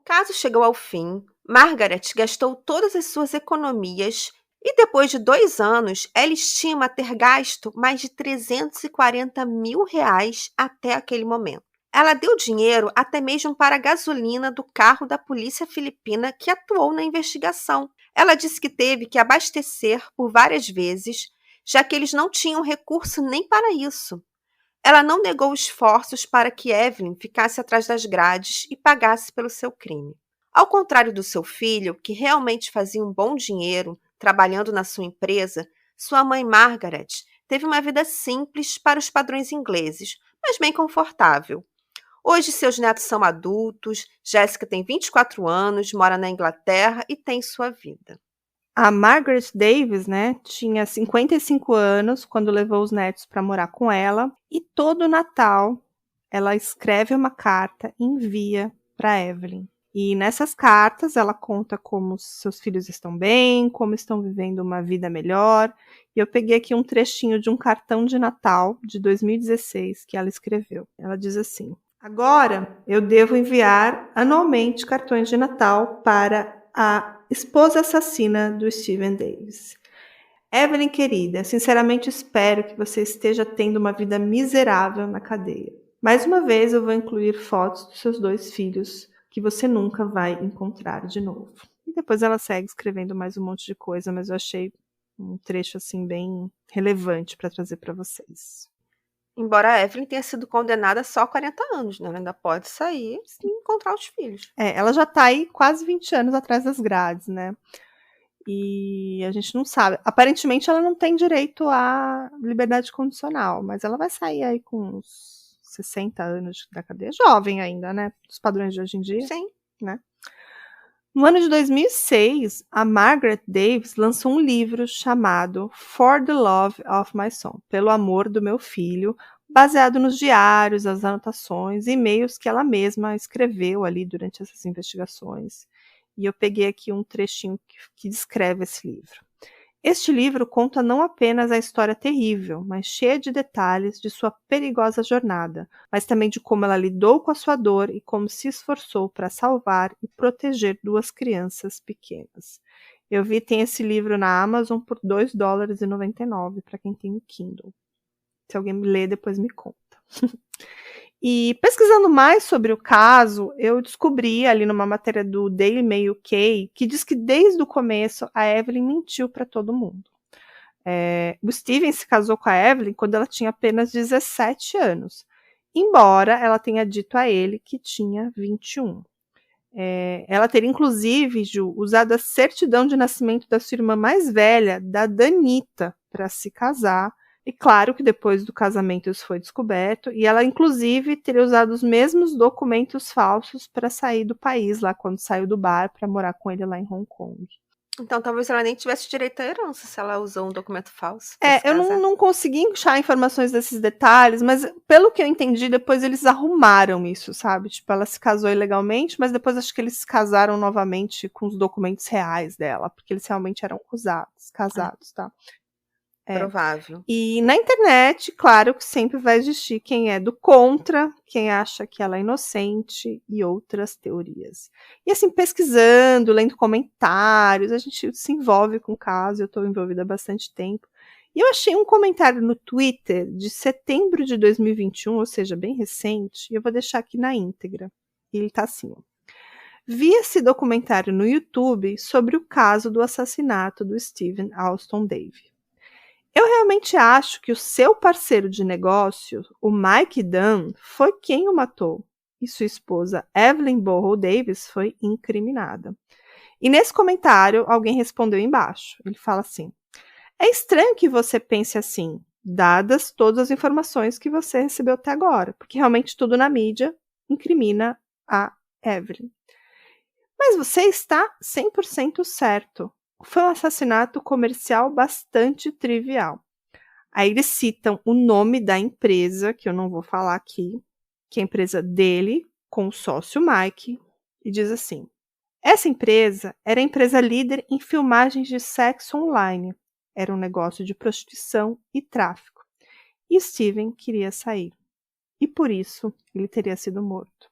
O caso chegou ao fim, Margaret gastou todas as suas economias e depois de 2 anos, ela estima ter gasto mais de R$340 mil até aquele momento. Ela deu dinheiro até mesmo para a gasolina do carro da polícia filipina que atuou na investigação. Ela disse que teve que abastecer por várias vezes, já que eles não tinham recurso nem para isso. Ela não negou esforços para que Evelyn ficasse atrás das grades e pagasse pelo seu crime. Ao contrário do seu filho, que realmente fazia um bom dinheiro trabalhando na sua empresa, sua mãe Margaret teve uma vida simples para os padrões ingleses, mas bem confortável. Hoje seus netos são adultos, Jéssica tem 24 anos, mora na Inglaterra e tem sua vida.
A Margaret Davis, tinha 55 anos quando levou os netos para morar com ela e todo Natal ela escreve uma carta e envia para Evelyn. E nessas cartas ela conta como seus filhos estão bem, como estão vivendo uma vida melhor. E eu peguei aqui um trechinho de um cartão de Natal de 2016 que ela escreveu. Ela diz assim: agora eu devo enviar anualmente cartões de Natal para a esposa assassina do Steven Davis. Evelyn querida, sinceramente espero que você esteja tendo uma vida miserável na cadeia. Mais uma vez eu vou incluir fotos dos seus 2 filhos que você nunca vai encontrar de novo. E depois ela segue escrevendo mais um monte de coisa, mas eu achei um trecho assim bem relevante para trazer para vocês.
Embora a Evelyn tenha sido condenada só a 40 anos, né? Ela ainda pode sair e encontrar os filhos.
Ela já está aí quase 20 anos atrás das grades, né? E a gente não sabe. Aparentemente ela não tem direito à liberdade condicional, mas ela vai sair aí com uns 60 anos da cadeia. Jovem ainda, né? Dos padrões de hoje em dia.
Sim.
Né? No ano de 2006, a Margaret Davis lançou um livro chamado For the Love of My Son, Pelo Amor do Meu Filho, baseado nos diários, as anotações e e-mails que ela mesma escreveu ali durante essas investigações. E eu peguei aqui um trechinho que descreve esse livro. Este livro conta não apenas a história terrível, mas cheia de detalhes de sua perigosa jornada, mas também de como ela lidou com a sua dor e como se esforçou para salvar e proteger 2 crianças pequenas. Eu vi, tem esse livro na Amazon por $2,99 para quem tem o Kindle. Se alguém me ler, depois me conta. E pesquisando mais sobre o caso, eu descobri ali numa matéria do Daily Mail UK que diz que desde o começo a Evelyn mentiu para todo mundo. O Steven se casou com a Evelyn quando ela tinha apenas 17 anos, embora ela tenha dito a ele que tinha 21. Ela teria, inclusive, Ju, usado a certidão de nascimento da sua irmã mais velha, da Danita, para se casar. E claro que depois do casamento isso foi descoberto, e ela, inclusive, teria usado os mesmos documentos falsos para sair do país, lá quando saiu do bar, para morar com ele lá em Hong Kong.
Então talvez ela nem tivesse direito à herança se ela usou um documento falso.
Eu não consegui achar informações desses detalhes, mas pelo que eu entendi, depois eles arrumaram isso, sabe? Tipo, ela se casou ilegalmente, mas depois acho que eles se casaram novamente com os documentos reais dela, porque eles realmente eram casados, tá?
Provável.
E na internet, claro que sempre vai existir quem é do contra, quem acha que ela é inocente e outras teorias. E assim, pesquisando, lendo comentários, a gente se envolve com o caso, eu estou envolvida há bastante tempo. E eu achei um comentário no Twitter de setembro de 2021, ou seja, bem recente, e eu vou deixar aqui na íntegra. E ele está assim, ó. Vi esse documentário no YouTube sobre o caso do assassinato do Steven Alston Davey. Eu realmente acho que o seu parceiro de negócio, o Mike Dunn, foi quem o matou. E sua esposa, Evelyn Burrow Davis, foi incriminada. E nesse comentário, alguém respondeu embaixo. Ele fala assim: é estranho que você pense assim, dadas todas as informações que você recebeu até agora, porque realmente tudo na mídia incrimina a Evelyn. Mas você está 100% certo. Foi um assassinato comercial bastante trivial. Aí eles citam o nome da empresa, que eu não vou falar aqui, que é a empresa dele, com o sócio Mike, e diz assim: essa empresa era a empresa líder em filmagens de sexo online. Era um negócio de prostituição e tráfico. E Steven queria sair. E por isso ele teria sido morto.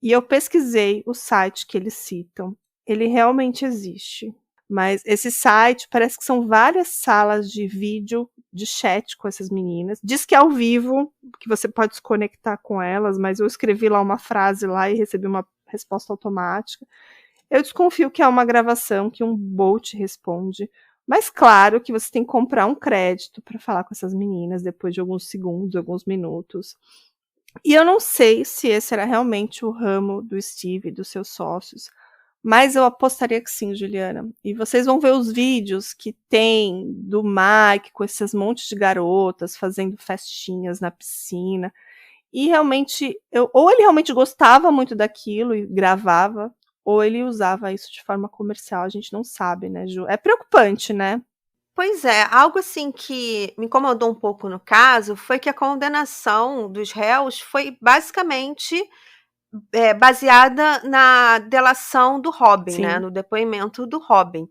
E eu pesquisei o site que eles citam. Ele realmente existe. Mas esse site parece que são várias salas de vídeo, de chat com essas meninas. Diz que é ao vivo, que você pode se conectar com elas, mas eu escrevi lá uma frase lá e recebi uma resposta automática. Eu desconfio que é uma gravação, que um bot responde. Mas claro que você tem que comprar um crédito para falar com essas meninas depois de alguns segundos, alguns minutos. E eu não sei se esse era realmente o ramo do Steve e dos seus sócios, mas eu apostaria que sim, Juliana. E vocês vão ver os vídeos que tem do Mike com esses montes de garotas fazendo festinhas na piscina. E realmente, ou ele realmente gostava muito daquilo e gravava, ou ele usava isso de forma comercial, a gente não sabe, né, Ju? É preocupante, né?
Pois é, algo assim que me incomodou um pouco no caso foi que a condenação dos réus foi basicamente baseada na delação do Robin, né,
Sim.
no depoimento do Robin.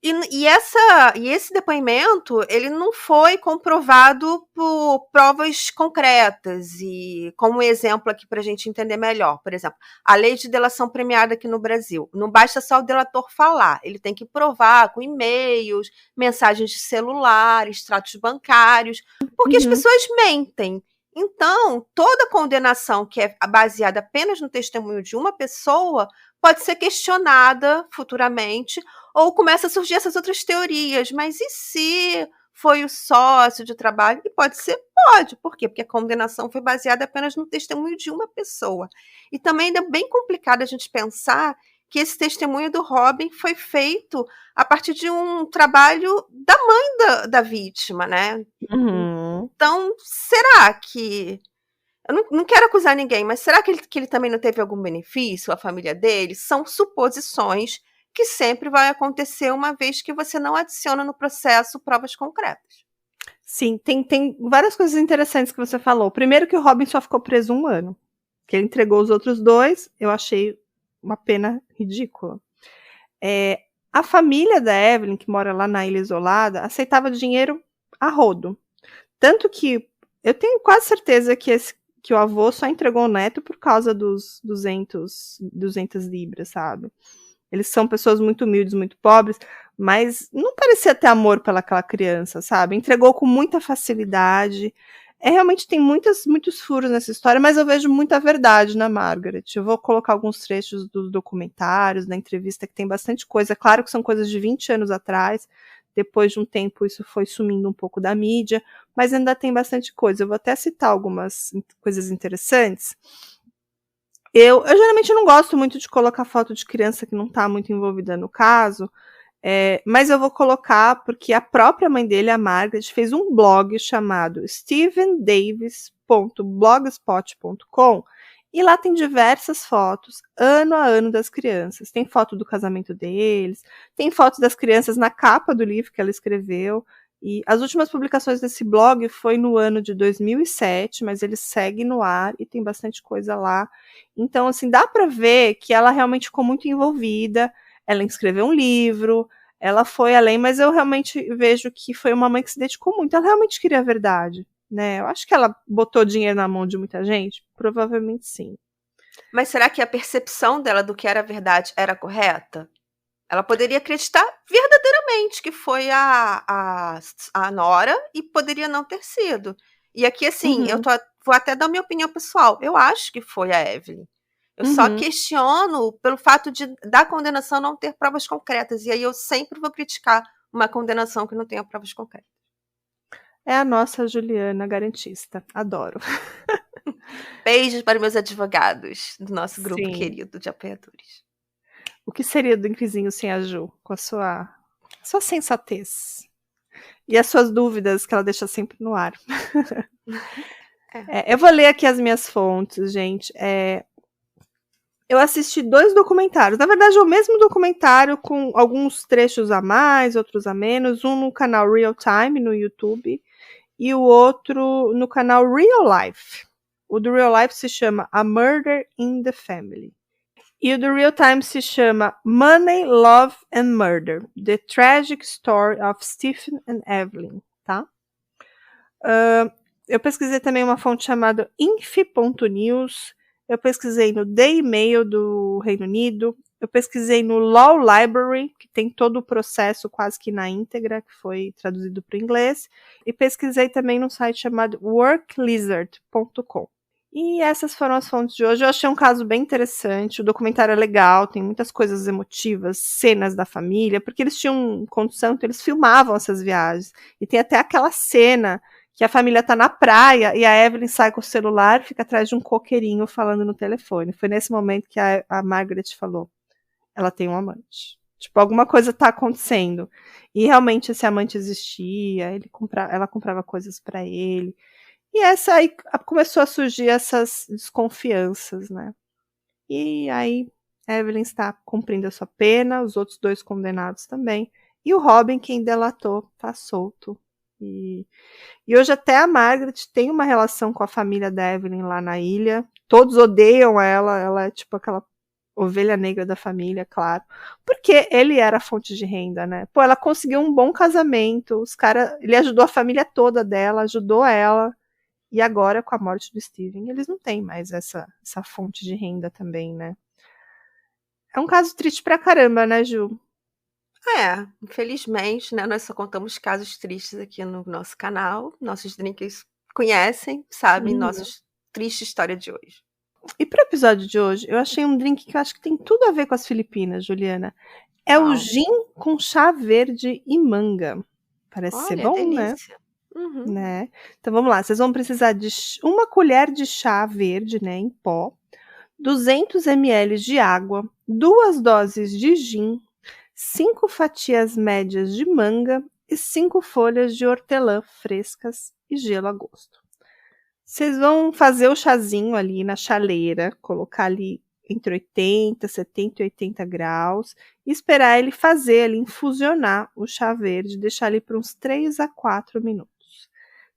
E esse depoimento, ele não foi comprovado por provas concretas. E como exemplo aqui para a gente entender melhor, por exemplo, a lei de delação premiada aqui no Brasil. Não basta só o delator falar, ele tem que provar com e-mails, mensagens de celular, extratos bancários, porque as pessoas mentem. Então, toda condenação que é baseada apenas no testemunho de uma pessoa pode ser questionada futuramente, ou começa a surgir essas outras teorias. Mas e se foi o sócio de trabalho? E pode ser? Pode. Por quê? Porque a condenação foi baseada apenas no testemunho de uma pessoa. E também ainda é bem complicado a gente pensar que esse testemunho do Robin foi feito a partir de um trabalho da mãe da vítima, né?
Uhum.
Então, será que... Eu não quero acusar ninguém, mas será que ele também não teve algum benefício, a família dele? São suposições que sempre vai acontecer uma vez que você não adiciona no processo provas concretas.
Sim, tem várias coisas interessantes que você falou. Primeiro que o Robin só ficou preso 1 ano. Que ele entregou os outros 2, eu achei uma pena ridícula. A família da Evelyn, que mora lá na Ilha Isolada, aceitava dinheiro a rodo. Tanto que eu tenho quase certeza que o avô só entregou o neto por causa dos 200 libras, sabe? Eles são pessoas muito humildes, muito pobres, mas não parecia ter amor pelaquela criança, sabe? Entregou com muita facilidade. Realmente tem muitos furos nessa história, mas eu vejo muita verdade na Margaret. Eu vou colocar alguns trechos dos documentários, da entrevista, que tem bastante coisa. Claro que são coisas de 20 anos atrás. Depois de um tempo, isso foi sumindo um pouco da mídia, mas ainda tem bastante coisa. Eu vou até citar algumas coisas interessantes. Eu geralmente não gosto muito de colocar foto de criança que não está muito envolvida no caso, mas eu vou colocar porque a própria mãe dele, a Margaret, fez um blog chamado stevendavis.blogspot.com e lá tem diversas fotos, ano a ano, das crianças. Tem foto do casamento deles, tem fotos das crianças na capa do livro que ela escreveu. E as últimas publicações desse blog foi no ano de 2007, mas ele segue no ar e tem bastante coisa lá. Então, assim, dá para ver que ela realmente ficou muito envolvida. Ela escreveu um livro, ela foi além, mas eu realmente vejo que foi uma mãe que se dedicou muito. Ela realmente queria a verdade, né? Eu acho que ela botou dinheiro na mão de muita gente. Provavelmente sim.
Mas será que a percepção dela do que era verdade era correta? Ela poderia acreditar verdadeiramente que foi a nora e poderia não ter sido. E aqui, assim, vou até dar minha opinião pessoal. Eu acho que foi a Evelyn. Eu só questiono pelo fato da condenação não ter provas concretas. E aí eu sempre vou criticar uma condenação que não tenha provas concretas.
É a nossa Juliana garantista. Adoro.
Beijos para meus advogados do nosso grupo
Sim.
querido de apoiadores.
O que seria do Inquisinho sem a Ju? Com a sua sensatez. E as suas dúvidas que ela deixa sempre no ar. Eu vou ler aqui as minhas fontes, gente. Eu assisti 2 documentários. Na verdade, é o mesmo documentário com alguns trechos a mais, outros a menos. Um no canal Real Time, no YouTube. E o outro no canal Real Life. O do Real Life se chama A Murder in the Family. E o do Real Time se chama Money, Love and Murder, The Tragic Story of Stephen and Evelyn, tá? Eu pesquisei também uma fonte chamada inf.news, eu pesquisei no Daily Mail do Reino Unido, eu pesquisei no Law Library, que tem todo o processo quase que na íntegra, que foi traduzido para o inglês, e pesquisei também num site chamado worklizard.com. E essas foram as fontes de hoje. Eu achei um caso bem interessante, o documentário é legal, tem muitas coisas emotivas, cenas da família, porque eles tinham condução, então eles filmavam essas viagens. E tem até aquela cena que a família tá na praia e a Evelyn sai com o celular e fica atrás de um coqueirinho falando no telefone. Foi nesse momento que a Margaret falou, ela tem um amante. Tipo, alguma coisa tá acontecendo. E realmente esse amante existia, ela comprava coisas para ele. E essa aí começou a surgir essas desconfianças, né? E aí Evelyn está cumprindo a sua pena, os outros 2 condenados também. E o Robin, quem delatou, tá solto. E hoje até a Margaret tem uma relação com a família da Evelyn lá na ilha. Todos odeiam ela é tipo aquela ovelha negra da família, claro. Porque ele era a fonte de renda, né? Pô, ela conseguiu um bom casamento, ele ajudou a família toda dela, ajudou ela. E agora, com a morte do Steven, eles não têm mais essa fonte de renda também, né? É um caso triste pra caramba, né, Ju?
Infelizmente, né, nós só contamos casos tristes aqui no nosso canal. Nossos drinkers conhecem, sabem nossa triste história de hoje.
E pro episódio de hoje, eu achei um drink que eu acho que tem tudo a ver com as Filipinas, Juliana. É o gin com chá verde e manga. Parece ser bom,
delícia.
Né? Então vamos lá, vocês vão precisar de 1 colher de chá verde, né, em pó, 200 ml de água, 2 doses de gin, 5 fatias médias de manga e 5 folhas de hortelã frescas e gelo a gosto. Vocês vão fazer o chazinho ali na chaleira, colocar ali entre 80, 70 e 80 graus e esperar ele fazer ali, infusionar o chá verde, deixar ali por uns 3 a 4 minutos.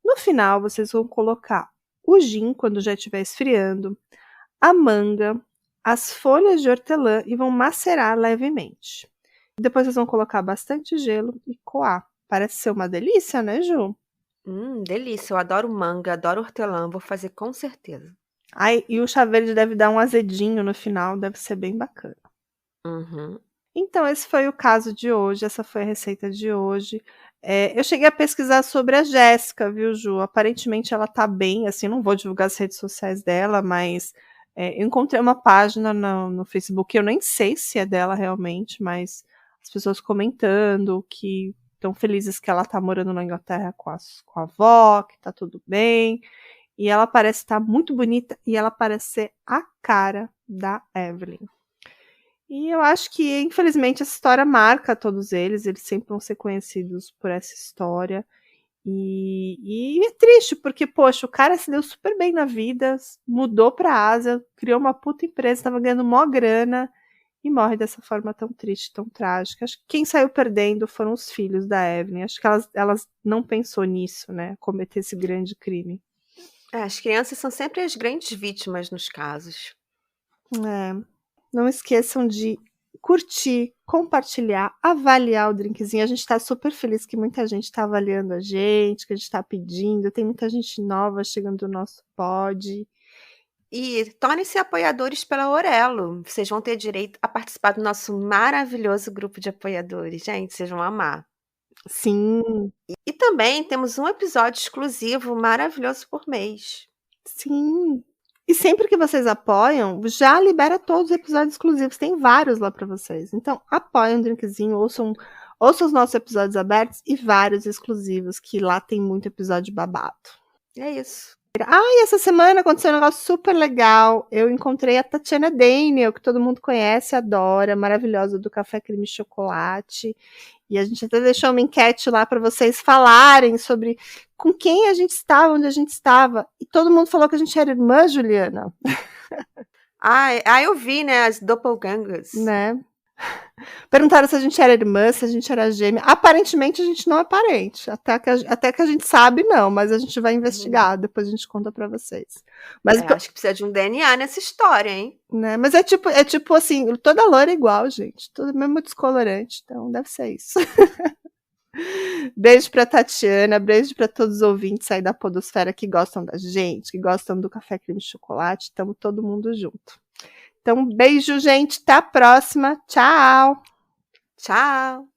No final, vocês vão colocar o gin, quando já estiver esfriando, a manga, as folhas de hortelã e vão macerar levemente. Depois vocês vão colocar bastante gelo e coar. Parece ser uma delícia, né, Ju?
Delícia. Eu adoro manga, adoro hortelã. Vou fazer com certeza.
Ai, e o chá verde deve dar um azedinho no final, deve ser bem bacana.
Uhum.
Então, esse foi o caso de hoje, essa foi a receita de hoje. Eu cheguei a pesquisar sobre a Jéssica, viu, Ju? Aparentemente ela tá bem, assim, não vou divulgar as redes sociais dela, mas eu encontrei uma página no Facebook, eu nem sei se é dela realmente, mas as pessoas comentando que estão felizes que ela tá morando na Inglaterra com a avó, que tá tudo bem. E ela parece estar muito bonita e ela parece ser a cara da Evelyn. E eu acho que, infelizmente, essa história marca todos eles sempre vão ser conhecidos por essa história. E é triste, porque, poxa, o cara se deu super bem na vida, mudou pra Ásia, criou uma puta empresa, estava ganhando mó grana e morre dessa forma tão triste, tão trágica. Acho que quem saiu perdendo foram os filhos da Evelyn. Acho que elas não pensou nisso, né? Cometer esse grande crime.
As crianças são sempre as grandes vítimas nos casos.
Não esqueçam de curtir, compartilhar, avaliar o drinkzinho. A gente está super feliz que muita gente está avaliando a gente, que a gente está pedindo. Tem muita gente nova chegando no nosso pod.
E tornem-se apoiadores pela Orelo. Vocês vão ter direito a participar do nosso maravilhoso grupo de apoiadores. Gente, vocês vão amar.
Sim.
E também temos um episódio exclusivo maravilhoso por mês.
Sim. E sempre que vocês apoiam, já libera todos os episódios exclusivos. Tem vários lá para vocês. Então, apoiem o drinkzinho, ouçam os nossos episódios abertos e vários exclusivos, que lá tem muito episódio babado.
É isso.
E essa semana aconteceu um negócio super legal. Eu encontrei a Tatiana Daniel, que todo mundo conhece, adora, maravilhosa, do Café Creme Chocolate. E a gente até deixou uma enquete lá para vocês falarem sobre com quem a gente estava, onde a gente estava. E todo mundo falou que a gente era irmã, Juliana.
Eu vi, né, as doppelgangers.
Né? Perguntaram se a gente era irmã, se a gente era gêmea. Aparentemente a gente não é parente. Até que a gente sabe, não, mas a gente vai investigar. Depois a gente conta pra vocês. Mas
acho que precisa de um DNA nessa história, hein?
Né? Mas é tipo assim, toda loira é igual, gente. Tudo mesmo descolorante. Então deve ser isso. Beijo pra Tatiana, beijo pra todos os ouvintes aí da podosfera que gostam da gente, que gostam do Café Creme Chocolate. Estamos todo mundo junto. Então, beijo, gente. Até a próxima. Tchau.
Tchau.